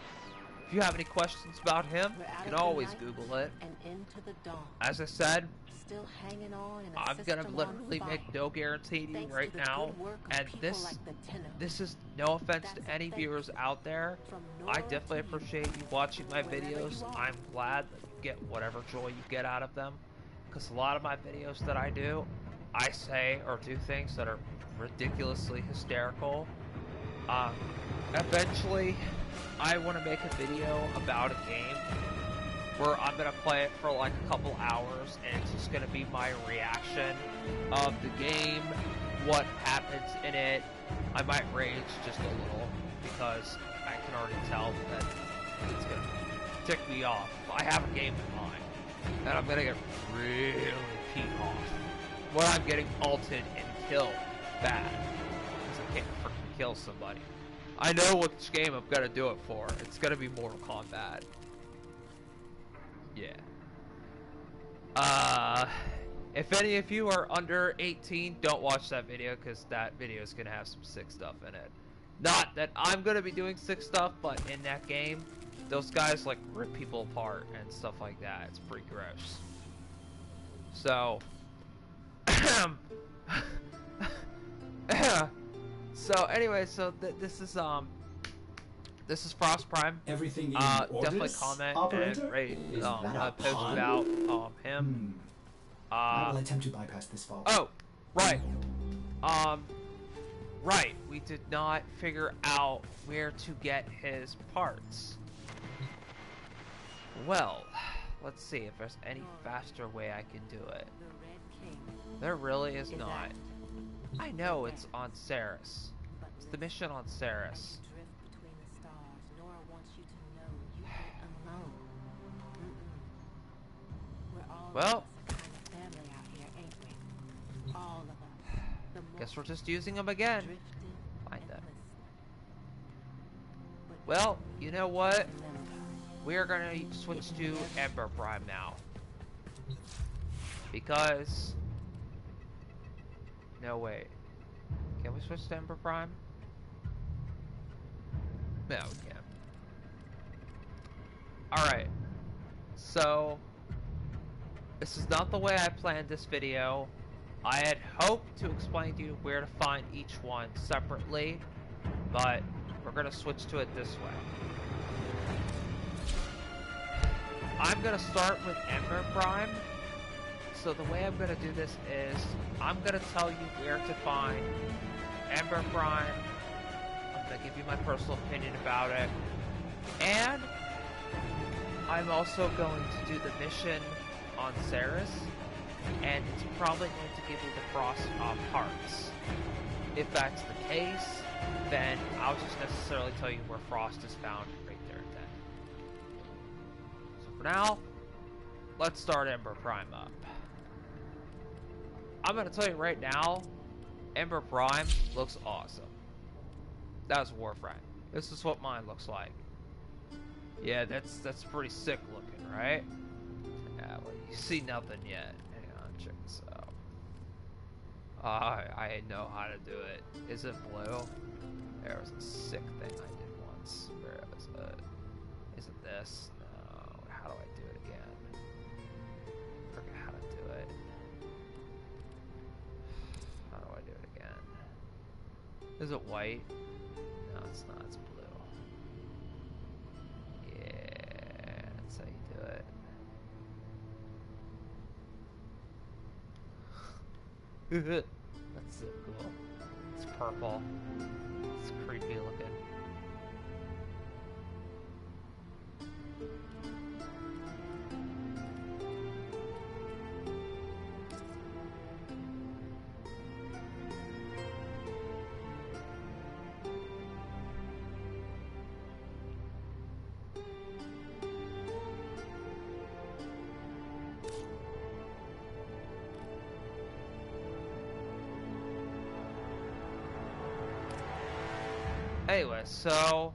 If you have any questions about him, you can always Google it. And into the dawn. As I said, Still hanging on in a I'm gonna system literally on make fire. no guarantee to you Thanks right to the now, good work of and people this like the Tenno. this is no offense That's to a any thank viewers you. out there. From I Nora definitely to you. appreciate you watching my Wherever videos. you are. I'm glad that you get whatever joy you get out of them, because a lot of my videos that I do, I say or do things that are ridiculously hysterical. Eventually, I want to make a video about a game where I'm going to play it for like a couple hours, and it's just going to be my reaction of the game, what happens in it. I might rage just a little, because I can already tell that it's going to tick me off. I have a game in mind, and I'm going to get really peed off when I'm getting ulted and killed bad, because I can't freaking kill somebody. I know which game I'm going to do it for. It's going to be Mortal Kombat. Yeah. If any of you are under 18, don't watch that video, because that video is gonna have some sick stuff in it. Not that I'm gonna be doing sick stuff, but in that game, those guys like rip people apart and stuff like that. It's pretty gross. So, so anyway, so this is Frost Prime. Everything in Definitely orders, comment operator? and rate Is that a post pun? about him. I will attempt to bypass this fault. Oh, right. Right. We did not figure out where to get his parts. Well, let's see if there's any faster way I can do it. The Red King. There really is Is not. that- I know it's on Ceres. But It's the mission on Ceres. you drift between the stars. Nora wants you to know you ain't alone. We're all Well. of us a kind of family out here, ain't we? All of us. The Guess we're most just using them again. drifted Find and them. listening. But Well, you know what? remember, We are gonna switch to Ember Prime now. Because... No, wait. Can we switch to Ember Prime? No, we can't. Alright. So... This is not the way I planned this video. I had hoped to explain to you where to find each one separately, but we're gonna switch to it this way. I'm gonna start with Ember Prime. So the way I'm gonna do this is, I'm gonna tell you where to find Ember Prime. I'm gonna give you my personal opinion about it. And I'm also going to do the mission on Ceres. And it's probably going to give you the Frost parts. If that's the case, then I'll just necessarily tell you where Frost is found right there and then. So for now, let's start Ember Prime up. I'm gonna tell you right now, Ember Prime looks awesome. That's Warframe. This is what mine looks like. Yeah, that's pretty sick looking, right? Yeah, well, you see nothing yet. Hang on, check this out. I know how to do it. Is it blue? There was a sick thing I did once. Where is it? Is it this? No. How do I do it again? Forget how to do it. How do I do it again? Is it white? No, it's not. It's blue. Yeah, that's how you do it. That's so cool. It's purple. It's creepy looking. Anyway, so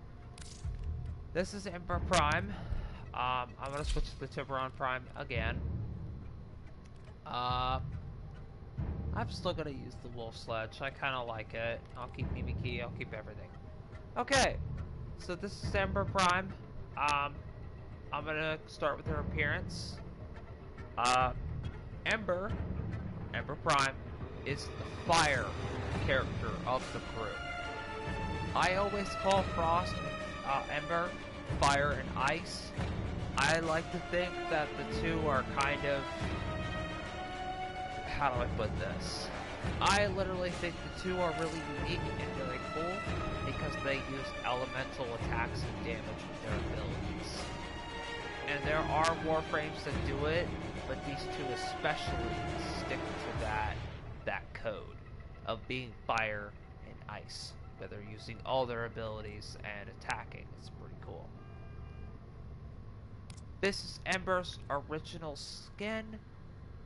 this is Ember Prime. I'm gonna switch to the Tiburon Prime again. I'm still gonna use the Wolf Sledge. I kind of like it. I'll keep Mimikyu. I'll keep everything. Okay, so this is Ember Prime. I'm gonna start with her appearance. Ember Prime is the fire character of the crew. I always call Frost and Ember fire and ice. I like to think that the two are kind of... How do I put this? I literally think the two are really unique and very cool because they use elemental attacks and damage with their abilities. And there are Warframes that do it, but these two especially stick to that code of being fire and ice, where they're using all their abilities and attacking. It's pretty cool. This is Ember's original skin.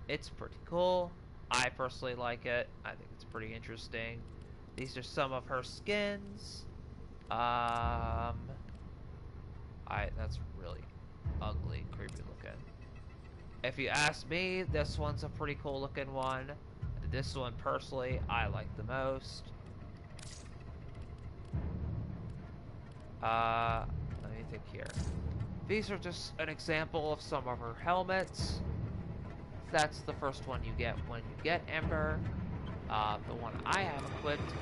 It's pretty cool. I personally like it. I think it's pretty interesting. These are some of her skins. That's really ugly, creepy looking. If you ask me, this one's a pretty cool looking one. This one, personally, I like the most. Let me think here. These are just an example of some of her helmets. That's the first one you get when you get Ember. The one I have equipped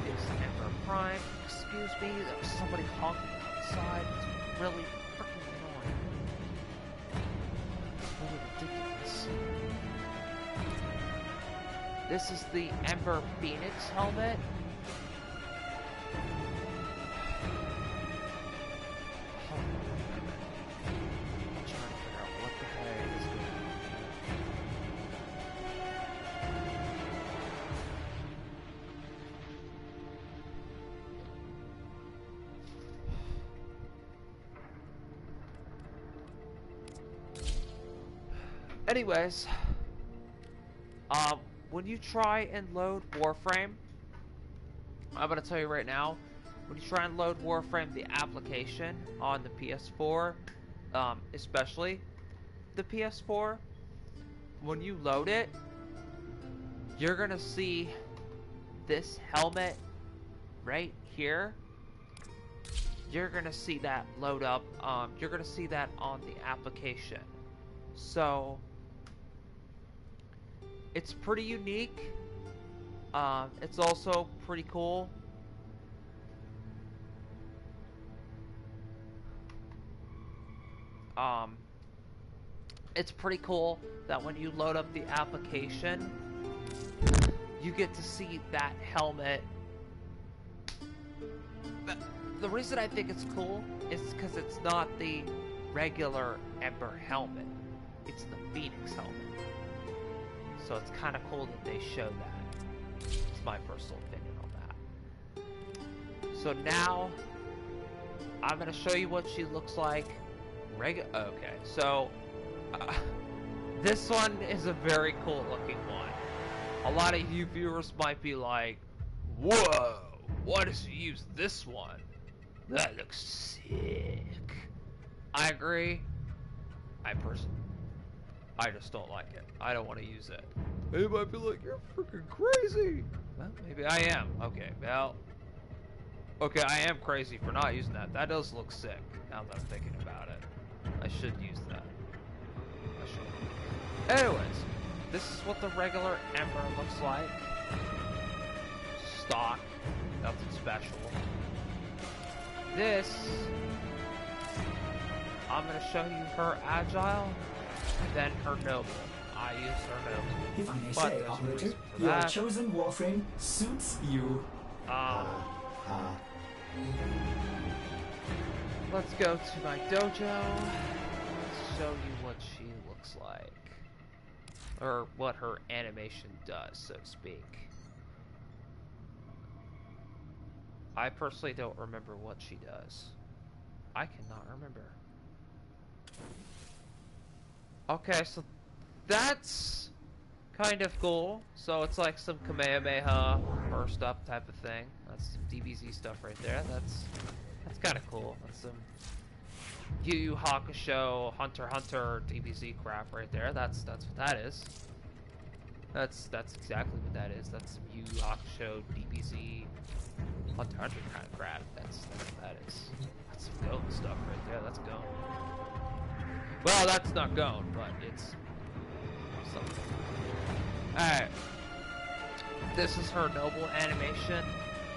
is Ember Prime. Excuse me, there's somebody honking outside. It's really freaking annoying. It's really ridiculous. This is the Ember Phoenix helmet. Anyways, when you try and load Warframe, I'm gonna tell you right now, when you try and load Warframe, the application on the PS4, especially the PS4, when you load it, you're gonna see this helmet right here. You're gonna see that load up. You're gonna see that on the application. So it's pretty unique. It's also pretty cool. It's pretty cool that when you load up the application, you get to see that helmet. The reason I think it's cool is because it's not the regular Ember helmet. It's the Phoenix helmet. So it's kind of cool that they show that. It's my personal opinion on that. So now, I'm going to show you what she looks like. Okay, so this one is a very cool looking one. A lot of you viewers might be like, whoa, why does he use this one? That looks sick. I agree. I just don't like it. I don't want to use it. You might be like, you're freaking crazy. Well, maybe I am. Okay, well. Okay, I am crazy for not using that. That does look sick, now that I'm thinking about it. I should use that. I should. Anyways, this is what the regular Ember looks like. Stock. Nothing special. This, I'm going to show you her Agile, then her Noble. I use her Noble. If I may say, operator, your chosen Warframe suits you. Let's go to my dojo. Let's show you what she looks like. Or what her animation does, so to speak. I personally don't remember what she does. I cannot remember. Okay, so that's kind of cool. So it's like some Kamehameha burst up type of thing. That's some DBZ stuff right there. That's kind of cool. That's some Yu Yu Hakusho, Hunter x Hunter DBZ crap right there. That's what that is. That's exactly what that is. That's some Yu Yu Hakusho DBZ Hunter x Hunter kind of crap. That's what that is. That's some goat stuff right there. That's goat. Well, that's not goat, but it's something. Alright. This is her noble animation.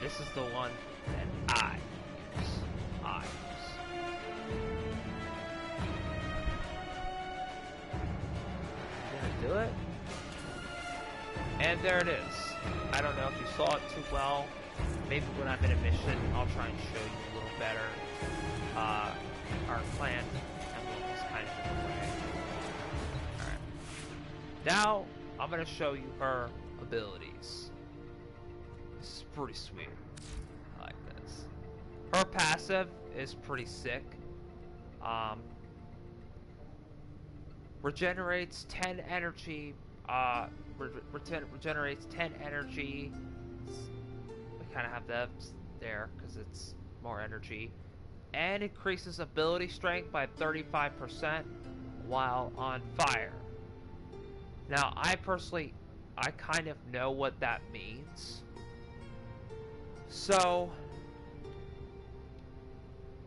This is the one that I use. Gonna do it. And there it is. I don't know if you saw it too well. Maybe when I'm in a mission, I'll try and show you a little better. Our clan emblem is kind of in the way. Alright. Now, I'm gonna show you her abilities. This is pretty sweet. I like this. Her passive is pretty sick. Regenerates 10 energy. Regenerates 10 energy. We kind of have that there because it's more energy. And increases ability strength by 35% while on fire. Now, I kind of know what that means. So,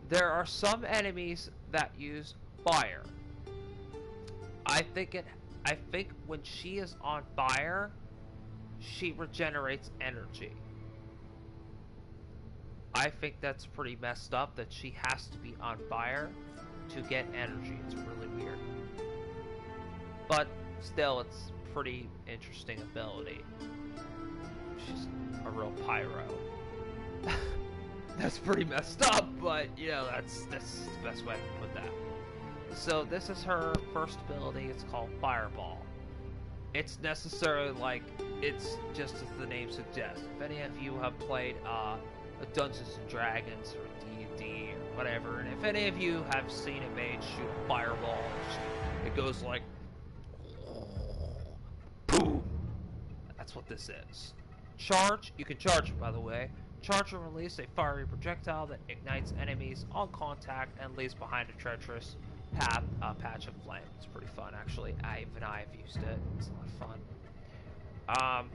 there are some enemies that use fire. I think when she is on fire, she regenerates energy. I think that's pretty messed up that she has to be on fire to get energy. It's really weird. But still, it's pretty interesting ability. She's a real pyro. That's pretty messed up, but you know, that's the best way I can put that. So this is her first ability. It's called Fireball. It's necessarily like it's just as the name suggests. If any of you have played Dungeons and Dragons or D&D or whatever, and if any of you have seen a mage shoot a fireball, it goes like boom. That's what this is. Charge. You can charge it, by the way. Charge and release a fiery projectile that ignites enemies on contact and leaves behind a treacherous patch of flame. It's pretty fun, actually. I've used it. It's a lot of fun.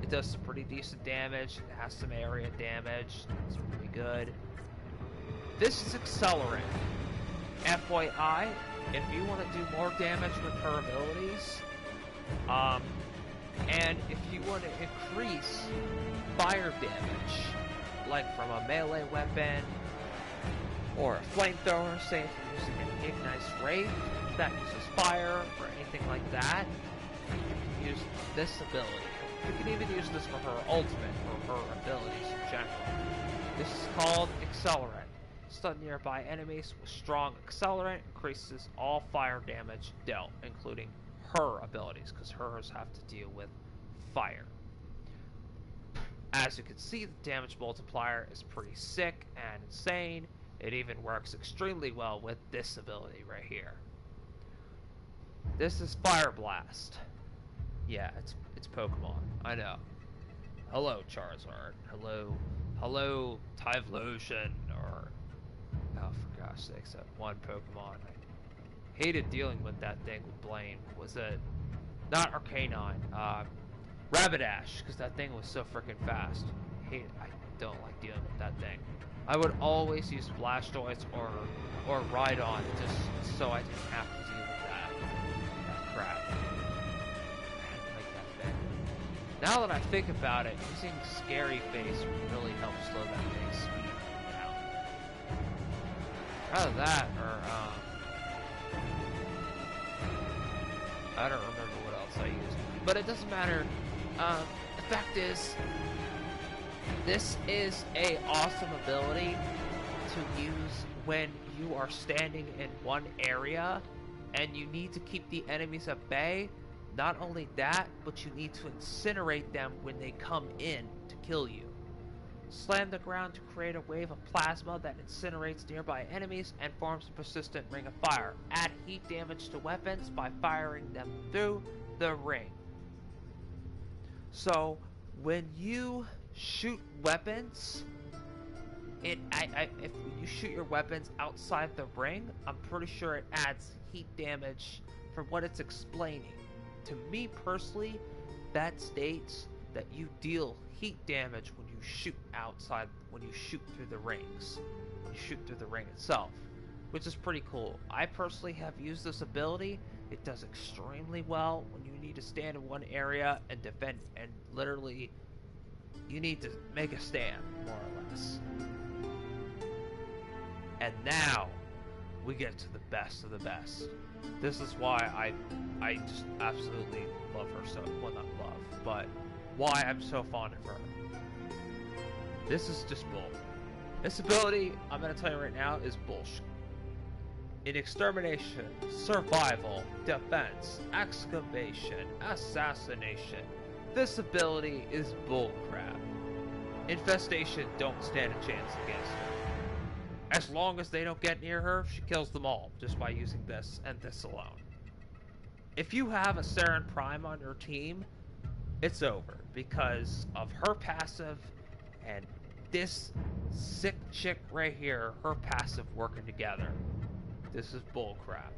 It does some pretty decent damage. It has some area damage. It's pretty good. This is Accelerant. FYI, if you want to do more damage with her abilities, and if you want to increase fire damage, like from a melee weapon or a flamethrower, say if you're using an Ignites Wraith that uses fire or anything like that, you can use this ability. You can even use this for her ultimate or her abilities in general. This is called Accelerant. Stun nearby enemies with strong Accelerant, increases all fire damage dealt, including her abilities, because hers have to deal with fire. As you can see, the damage multiplier is pretty sick and insane. It even works extremely well with this ability right here. This is Fire Blast. Yeah, it's Pokemon. I know. Hello, Charizard. Hello, Typhlosion. Or, oh, for gosh sakes, that one Pokemon. I hated dealing with that thing with Blaine. Was it not Arcanine? Rapidash, because that thing was so freaking fast. I don't like dealing with that thing. I would always use Blastoise or Rhydon just so I didn't have to deal with that crap. I didn't like that thing. Now that I think about it, using Scary Face really helps slow that thing's speed down. Either that or I don't remember what else I used, but it doesn't matter. The fact is, this is a awesome ability to use when you are standing in one area and you need to keep the enemies at bay. Not only that, but you need to incinerate them when they come in to kill you. Slam the ground to create a wave of plasma that incinerates nearby enemies and forms a persistent ring of fire. Add heat damage to weapons by firing them through the ring. So, when you shoot weapons, if you shoot your weapons outside the ring, I'm pretty sure it adds heat damage from what it's explaining. To me personally, that states that you deal heat damage when you shoot outside, when you shoot through the rings, when you shoot through the ring itself, which is pretty cool. I personally have used this ability. It does extremely well when you need to stand in one area and defend, and literally you need to make a stand, more or less. And now we get to the best of the best. This is why I just absolutely love her so, well, not love, but why I'm so fond of her. This is just bull. This ability, I'm gonna tell you right now, is bullshit. In extermination, survival, defense, excavation, assassination, this ability is bullcrap. Infestation don't stand a chance against her. As long as they don't get near her, she kills them all just by using this and this alone. If you have a Saren Prime on your team, it's over because of her passive and this sick chick right here, her passive working together. This is bullcrap.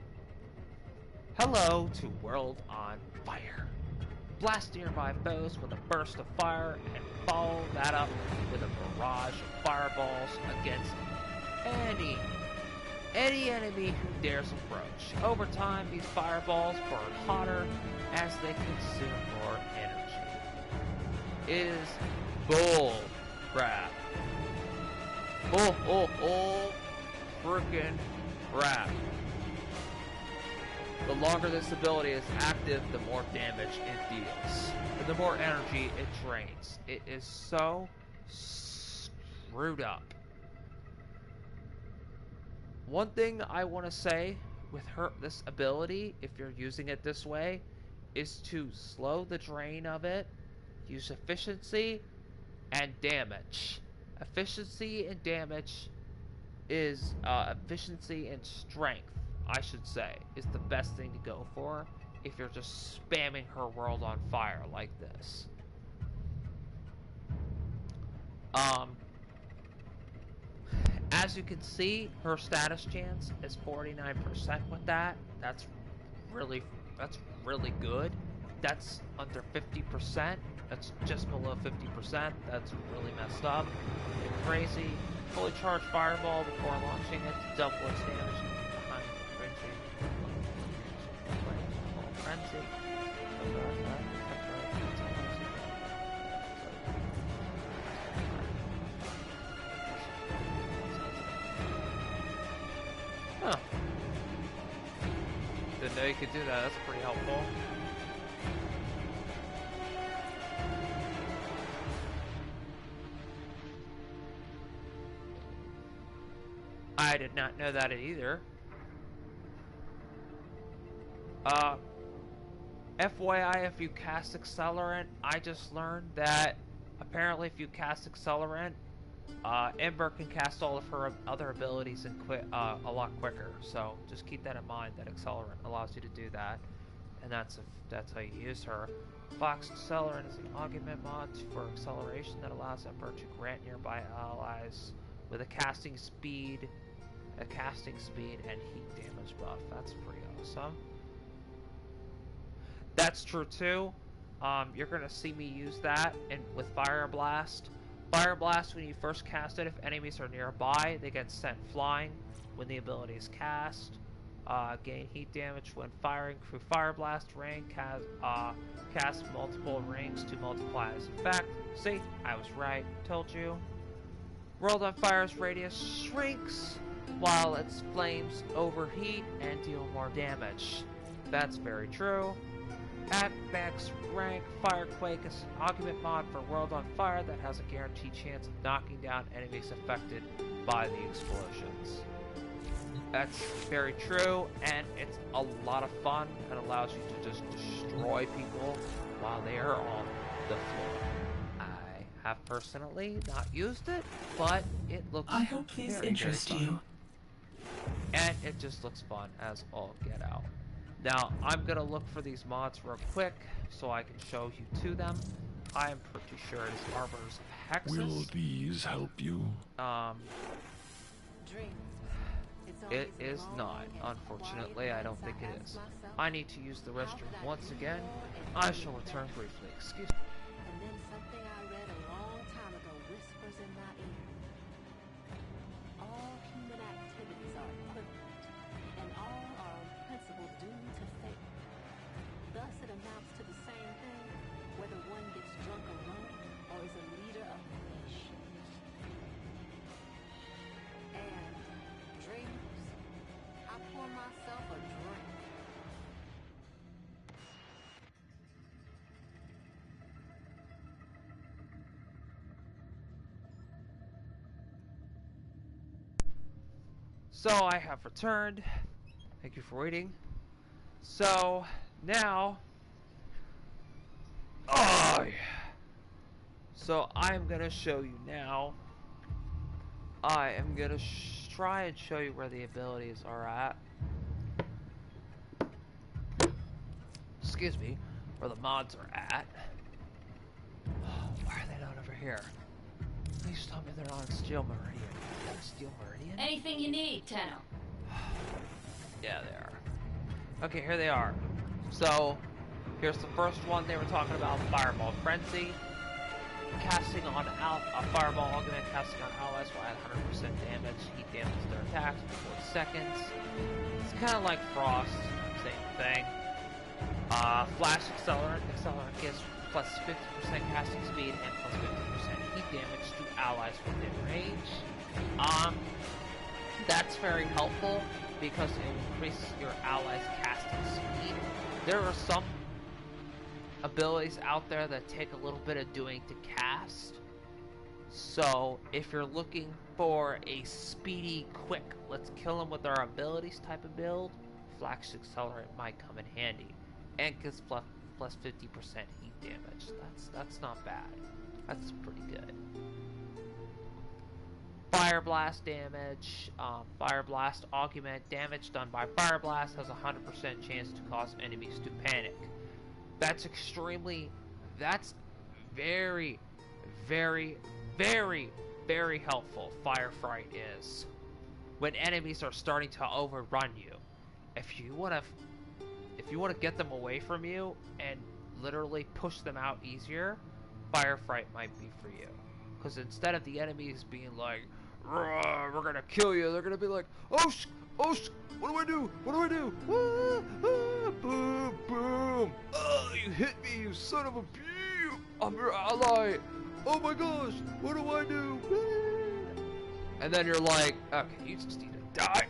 Hello to World on Fire. Blast nearby foes with a burst of fire and follow that up with a barrage of fireballs against any enemy who dares approach. Over time, these fireballs burn hotter as they consume more energy. It is bull crap. Bull freaking crap. The longer this ability is active, the more damage it deals, and the more energy it drains. It is so screwed up. One thing I want to say with this ability, if you're using it this way, is to slow the drain of it, use efficiency and damage. Efficiency and damage is, efficiency and strength, I should say, is the best thing to go for if you're just spamming her world on fire like this. As you can see, her status chance is 49% with that. That's really good. That's under 50%. That's just below 50%. That's really messed up and crazy. Fully charged fireball before launching it to double its damage behind frenzy. Huh. Didn't know you could do that. That's pretty helpful. I did not know that either. FYI, if you cast Accelerant, I just learned that apparently if you cast Accelerant, Ember can cast all of her other abilities a lot quicker. So just keep that in mind, that Accelerant allows you to do that. And that's how you use her. Fox Accelerant is an augment mod for acceleration that allows Ember to grant nearby allies with a casting speed and heat damage buff. That's pretty awesome. That's true too. You're gonna see me use that with Fire Blast. Fire Blast, when you first cast it, if enemies are nearby, they get sent flying when the ability is cast. Gain heat damage when firing through Fire Blast ring. Cast multiple rings to multiply its effect. See, I was right. Told you. World on Fire's radius shrinks while its flames overheat and deal more damage. That's very true. At max rank, Firequake is an augment mod for World on Fire that has a guaranteed chance of knocking down enemies affected by the explosions. That's very true, and it's a lot of fun. It allows you to just destroy people while they are on the floor. I have personally not used it, but it looks I hope these interest you. And it just looks fun as all get out. Now, I'm going to look for these mods real quick so I can show you to them. I am pretty sure it is Arbors of Hexes. Will these help you? It is not. Unfortunately, I don't think it is. I need to use the restroom once again. I shall return briefly. Excuse me. And then something I read a long time ago whispers in my ear. All human activities are equivalent, and all are on principle doomed to fate. Thus it amounts to the same thing, whether one gets drunk alone or is a leader of a nation. And dreamers, I pour myself a drink. So I have returned. Thank you for waiting. So now, so I'm gonna show you now. I am gonna try and show you where the abilities are at. Excuse me, where the mods are at. Why are they not over here? Please tell me they're not on Steel Meridian. Steel Meridian? Anything you need, Tenno. Yeah, they are. Okay, here they are. So, here's the first one they were talking about, Fireball Frenzy. Casting on a Fireball Augment, casting on allies will add 100% damage, heat damage to their attacks for 4 seconds. It's kind of like Frost, same thing. Flash Accelerant gives plus 50% casting speed and plus 50% heat damage to allies within range. That's very helpful because it increases your allies' casting speed. There are some abilities out there that take a little bit of doing to cast. So if you're looking for a speedy, quick, let's kill him with our abilities type of build, Flash Accelerant might come in handy. And gives plus 50% heat damage. That's not bad. That's pretty good. Fire Blast damage. Fire Blast augment damage done by Fire Blast has a 100% chance to cause enemies to panic. That's very, very, very, very helpful. Fire Fright is when enemies are starting to overrun you. If you want to get them away from you and literally push them out easier, Fire Fright might be for you. Because instead of the enemies being like, we're gonna kill you, they're gonna be like, what do I do? What do I do? Boom, boom. You hit me, you son of a bitch. I'm your ally. Oh my gosh, what do I do? And then you're like, okay, you just need to die.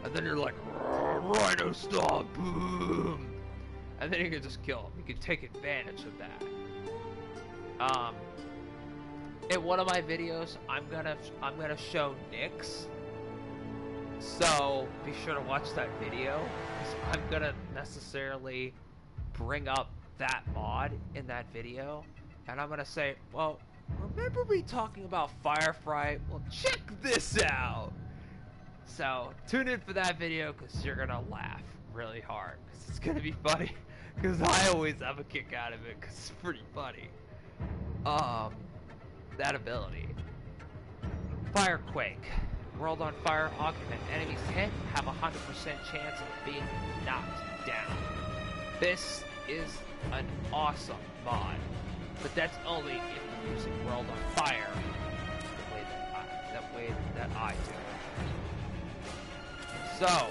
And then you're like, Rhino Stomp, boom. And then you can just kill him. You can take advantage of that. In one of my videos, I'm gonna show Nyx. So be sure to watch that video, because I'm gonna necessarily bring up that mod in that video, and I'm gonna say, well, remember me talking about Fire Fright? Well, check this out. So tune in for that video, because you're gonna laugh really hard, because it's gonna be funny. Because I always have a kick out of it, because it's pretty funny. That ability. Firequake. World on Fire augment. Enemies hit have a 100% chance of being knocked down. This is an awesome mod, but that's only if you're using World on Fire the way that I do. So,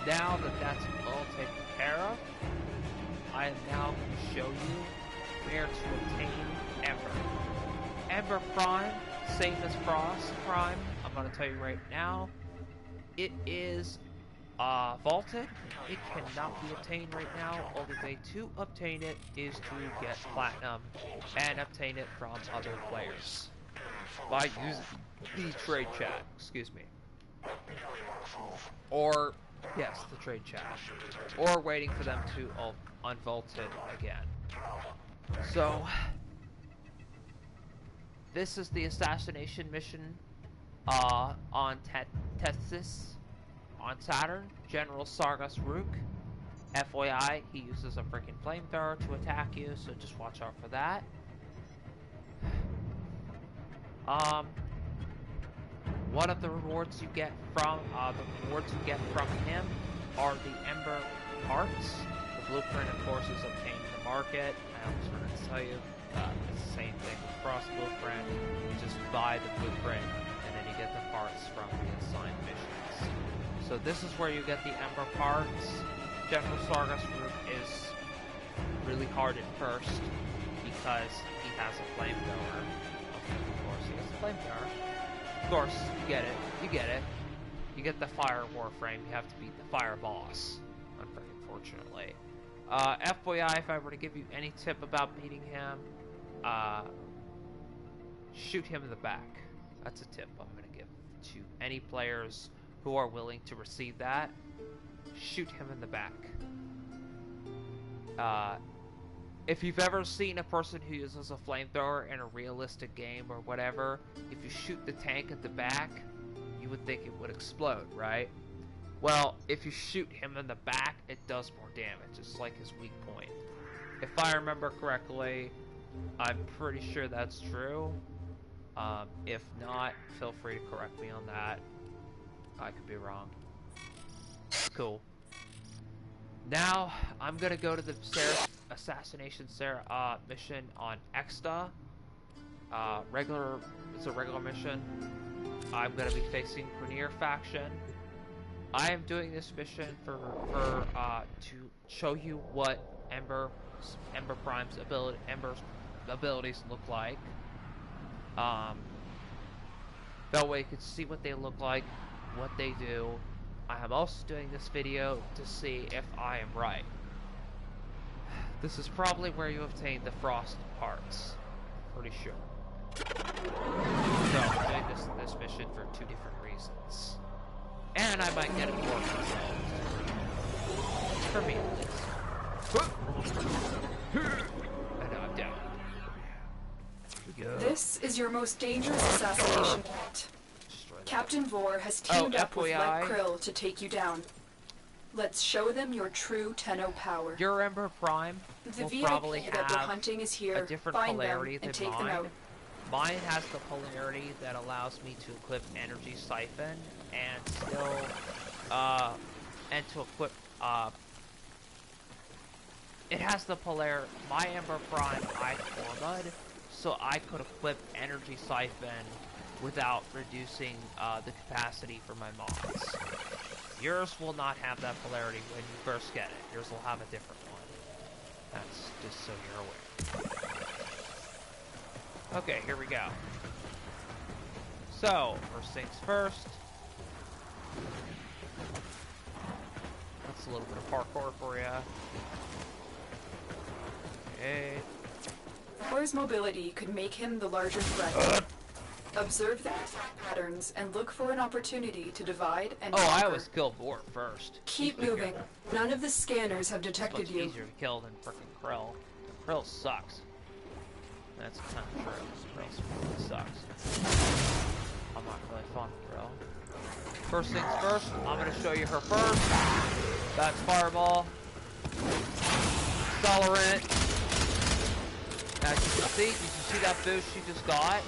now that that's all taken care of, I am now going to show you where to obtain Ember. Ember Prime, same as Frost Prime, I'm going to tell you right now, it is vaulted. It cannot be obtained right now. Only way to obtain it is to get Platinum and obtain it from other players by using the trade chat, excuse me. Or, yes, the trade chat. Or waiting for them to unvault it again. So, this is the assassination mission on Tessis on Saturn. General Sargas Rook. FYI, he uses a freaking flamethrower to attack you, so just watch out for that. One of the rewards you get from him are the Ember parts, The blueprint, of course, is obtained in the market. I almost forgot to tell you, it's the same thing with Frost Blueprint. You just buy the blueprint, and then you get the parts from the assigned missions. So this is where you get the Ember parts. General Sargas route is really hard at first because he has a flamethrower. Of course, he has a flamethrower. Of course, you get it. You get it. You get the fire Warframe. You have to beat the fire boss. Unfortunately. FYI, if I were to give you any tip about beating him, shoot him in the back. That's a tip I'm going to give to any players who are willing to receive that. Shoot him in the back. If you've ever seen a person who uses a flamethrower in a realistic game or whatever, if you shoot the tank at the back, you would think it would explode, right? Well, if you shoot him in the back, it does more damage. It's like his weak point. If I remember correctly, I'm pretty sure that's true. If not, feel free to correct me on that. I could be wrong. Cool. Now, I'm gonna go to the Assassination Sarah mission on Exta. It's a regular mission. I'm gonna be facing Grenier faction. I am doing this mission to show you what Ember Prime's Ember's abilities look like. That way you can see what they look like, what they do. I am also doing this video to see if I am right. This is probably where you obtain the Frost parts. Pretty sure. So, I'm doing this mission for 2 different reasons. And I might get it working, so... For me, at least. I know, I'm down. Here we go. This is your most dangerous assassination point. Captain Vor has teamed up with Let Krill to take you down. Let's show them your true Tenno power. Your Ember Prime will probably have hunting is here. a different Find polarity them and than take them mine. out. Mine has the polarity that allows me to equip Energy Siphon and still, and to equip, it has the polarity, my Ember Prime I formatted, so I could equip Energy Siphon without reducing the capacity for my mods. Yours will not have that polarity when you first get it. Yours will have a different one. That's just so you're aware. Okay, here we go. So, first things first. That's a little bit of parkour for you. Okay. Vor's mobility could make him the larger threat. Observe the patterns and look for an opportunity to divide and conquer. I always kill Vor first. Keep moving. None of the scanners have detected you. It's easier to kill than frickin' Krill. Krill sucks. That's kind of true. Krill really sucks. I'm not really fond of Krill. First things first, I'm gonna show you her first. That's Fireball. Accelerant. As you can see that boost she just got?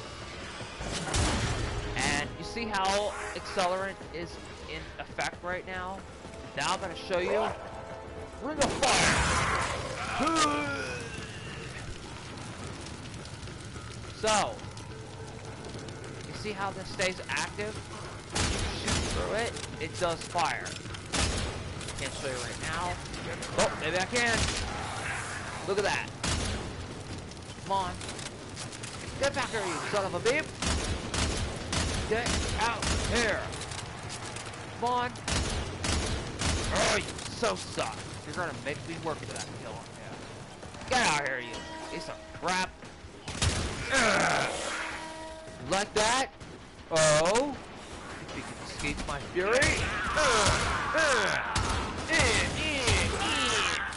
And you see how Accelerant is in effect right now? Now I'm gonna show you Ring of Fire. So, you see how this stays active? You shoot through it, it does fire. Can't show you right now. Oh, maybe I can. Look at that. Come on. Get back here, you son of a beep. Get out here. Come on. Oh, you so suck. You're gonna make me work into that kill on you. Get out here, you piece of crap. Like that? Oh? If you can escape my fury?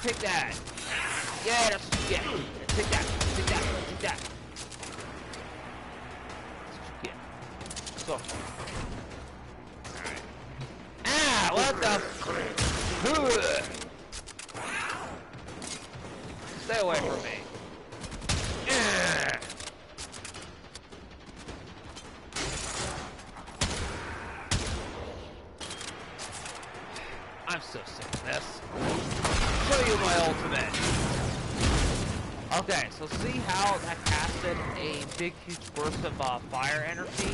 Take that. Yeah, that's what you get. Take that. Take that. Take that. That's what you get. So. Alright. Ah, what the? Stay away from me. I'm so sick of this. Show you my ultimate. Okay, so see how that casted a big, huge burst of fire energy,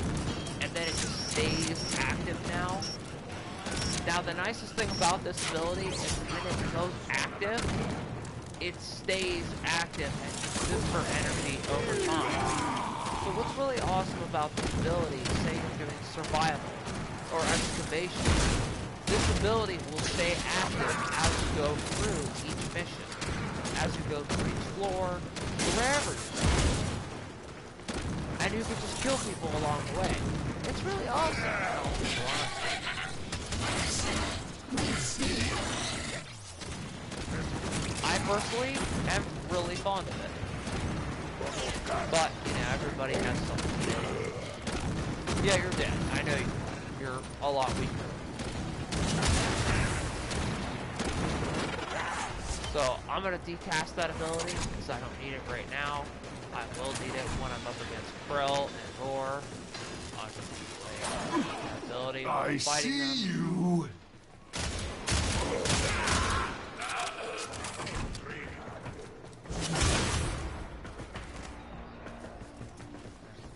and then it just stays active now? Now, the nicest thing about this ability is when it goes active, it stays active and uses for energy over time. So what's really awesome about this ability, say you're doing survival or excavation, this ability will stay active as you go through each mission, as you go through each floor, wherever you go. And you can just kill people along the way. It's really awesome. I personally am really fond of it. But, you know, everybody has something. Yeah, you're dead. I know you. You're a lot weaker. So, I'm gonna decast that ability, because I don't need it right now. I will need it when I'm up against Krill and Thor. I'll just play that ability when I'm fighting them. You.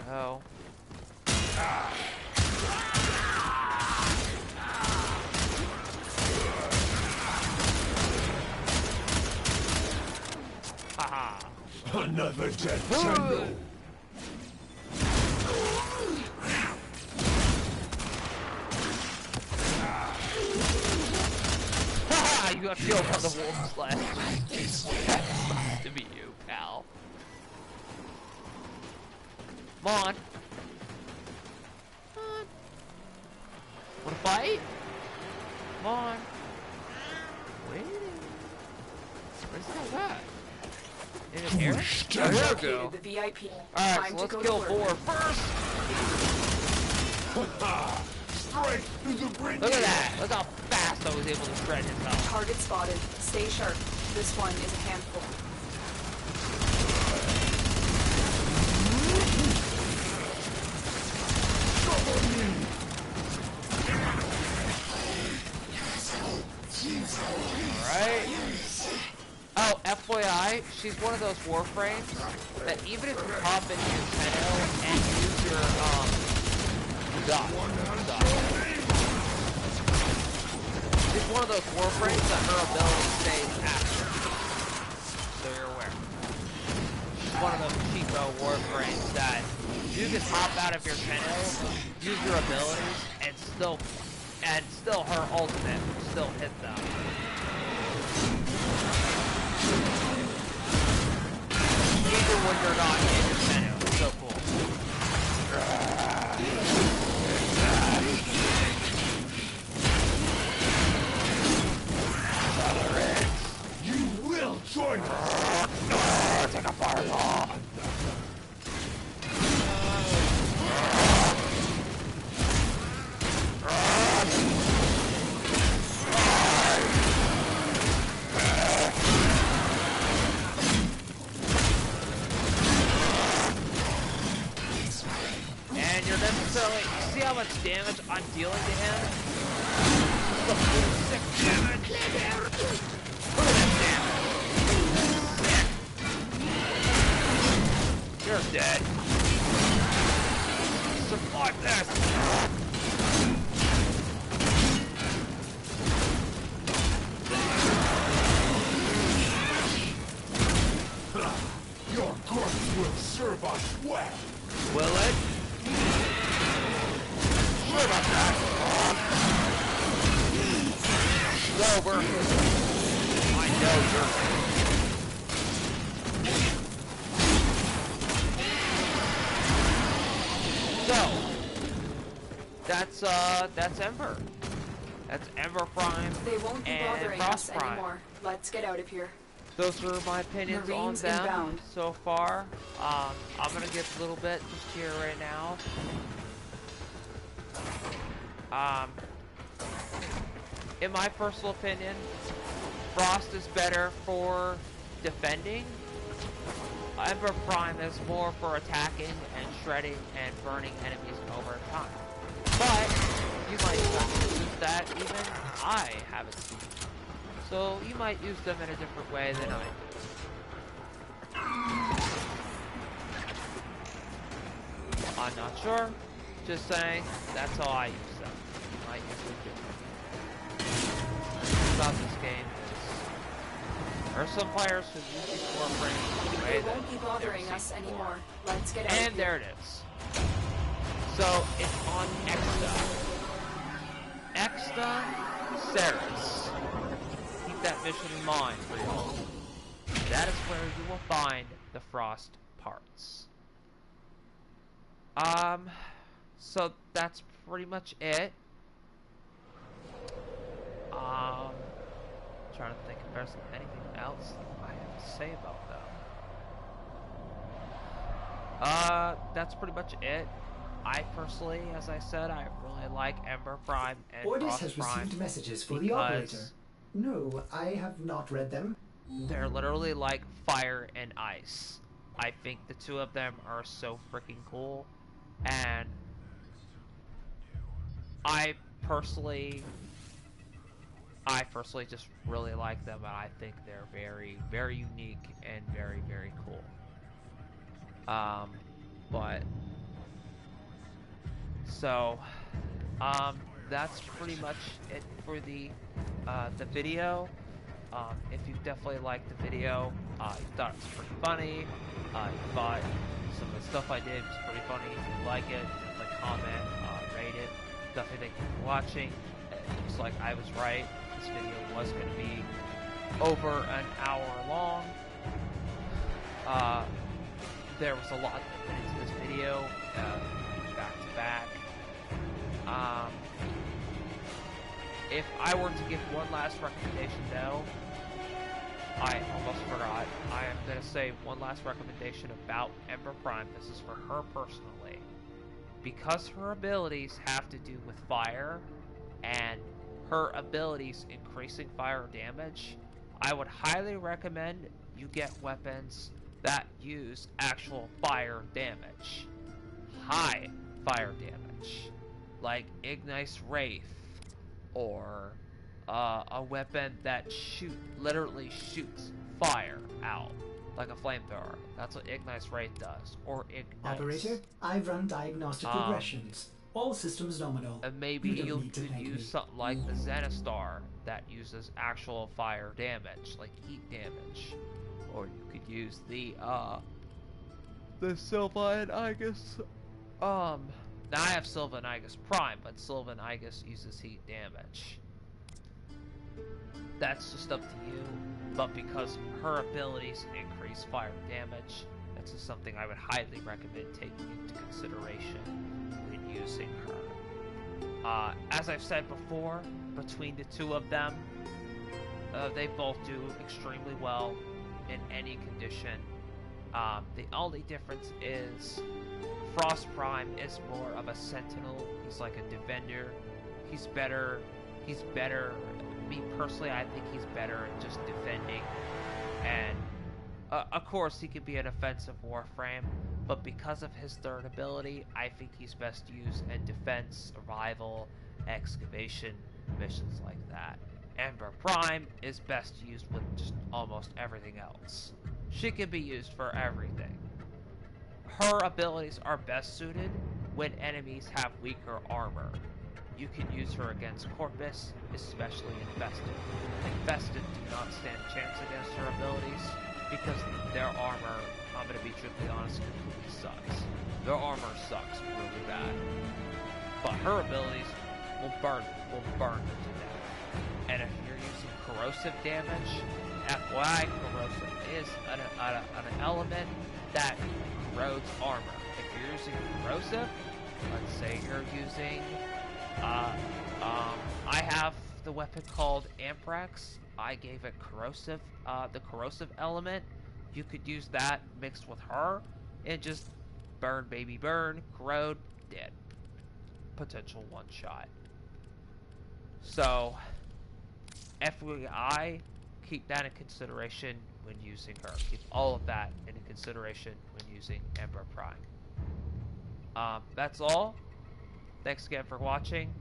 Oh. Haha. Another dead tango. Haha! You got killed by the wolf slash. To be you, pal. Come on. Come on. Wanna fight? Come on. Wait. Where's that guy? In the air? Oh, here we go. The VIP. Alright, so let's kill Vor first. Straight through the brain. Look at that. Look how fast I was able to shred his health. Target spotted. Stay sharp. This one is a handful. Alright. Oh, FYI, she's one of those Warframes that even if you hop into your Tenno and use your, she's one of those Warframes that her ability stays active. So you're aware. She's one of those cheapo Warframes that you can hop out of your Tenno, use your abilities, and still her ultimate will still hit them. Even when you're not in your Tenno, it's so cool. You will join us. Take a fireball. And you're necessarily, see how much damage I'm dealing to him? Look at that damage! Look at that damage! You're dead. Survive this! Your corpse will serve us well. Will it? Sure about that. It's over. I know you're... So, that's Ember. That's Ember Prime They won't be and bothering Frost us Prime. anymore. Let's get out of here. Those are my opinions Marines on them inbound. so far. I'm gonna give a little bit just here right now. In my personal opinion, Frost is better for defending. Ember Prime is more for attacking and shredding and burning enemies over time. But you might not use that even I haven't seen. So you might use them in a different way than I do. I'm not sure. Just saying, that's how I use them. You might use them differently. The thing about this game is there are some players who use these Warframes in a way They won't be bothering us anymore. Let's get out of and here. there it is. So it's on Exta Ceres. Keep that mission in mind for y'all. That is where you will find the frost parts. So that's pretty much it. Trying to think if there's anything else I have to say about them. That's pretty much it. I personally, as I said, I really like Ember Prime and Ordis Frost has Prime received messages for the operator. No, I have not read them. they're literally like fire and ice. I think the two of them are so freaking cool, and I personally just really like them, and I think they're very, very unique and very, very cool. But so, that's pretty much it for the video. If you definitely liked the video, you thought it was pretty funny, you thought some of the stuff I did was pretty funny, if you like it, definitely comment, rate it. Definitely thank you for watching. It looks like I was right. This video was going to be over an hour long. There was a lot that went into this video, back to back. If I were to give one last recommendation though, I almost forgot. I am going to say one last recommendation about Ember Prime. This is for her personally. Because her abilities have to do with fire, and her abilities increasing fire damage, I would highly recommend you get weapons that use actual fire damage. High fire damage. Like Ignice Wraith, or a weapon that literally shoots fire out, like a flamethrower. That's what Ignice Wraith does, or Ignice. Operator, I've run diagnostic regressions. All systems nominal. And maybe You don't you need to could thank use me. something like the Zenistar that uses actual fire damage, like heat damage. Or you could use the Silva and Igus. Now I have Silva and Igus Prime, but Silva and Igus uses heat damage. That's just up to you, but because her abilities increase fire damage, that's just something I would highly recommend taking into consideration when using her. As I've said before, between the two of them, they both do extremely well in any condition. The only difference is Frost Prime is more of a sentinel. He's like a defender. He's better. Me personally, I think he's better at just defending. And of course, he could be an offensive Warframe, but because of his third ability, I think he's best used in defense, survival, excavation, missions like that. Ember Prime is best used with just almost everything else. She can be used for everything. Her abilities are best suited when enemies have weaker armor. You can use her against Corpus, especially Infested. Infested do not stand a chance against her abilities, because their armor, I'm going to be truthfully honest, completely sucks. Their armor sucks really bad. But her abilities will burn them to death. And if you're using corrosive damage, FYI, corrosive is an element that corrodes armor. If you're using corrosive, let's say you're using, I have the weapon called Amprax. I gave it corrosive, the corrosive element. You could use that mixed with her, and just burn, baby, burn, corrode, dead. Potential one shot. So, FYI, keep that in consideration when using her. Keep all of that in consideration when using Ember Prime. That's all. Thanks again for watching.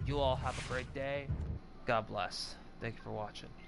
You all have a great day. God bless. Thank you for watching.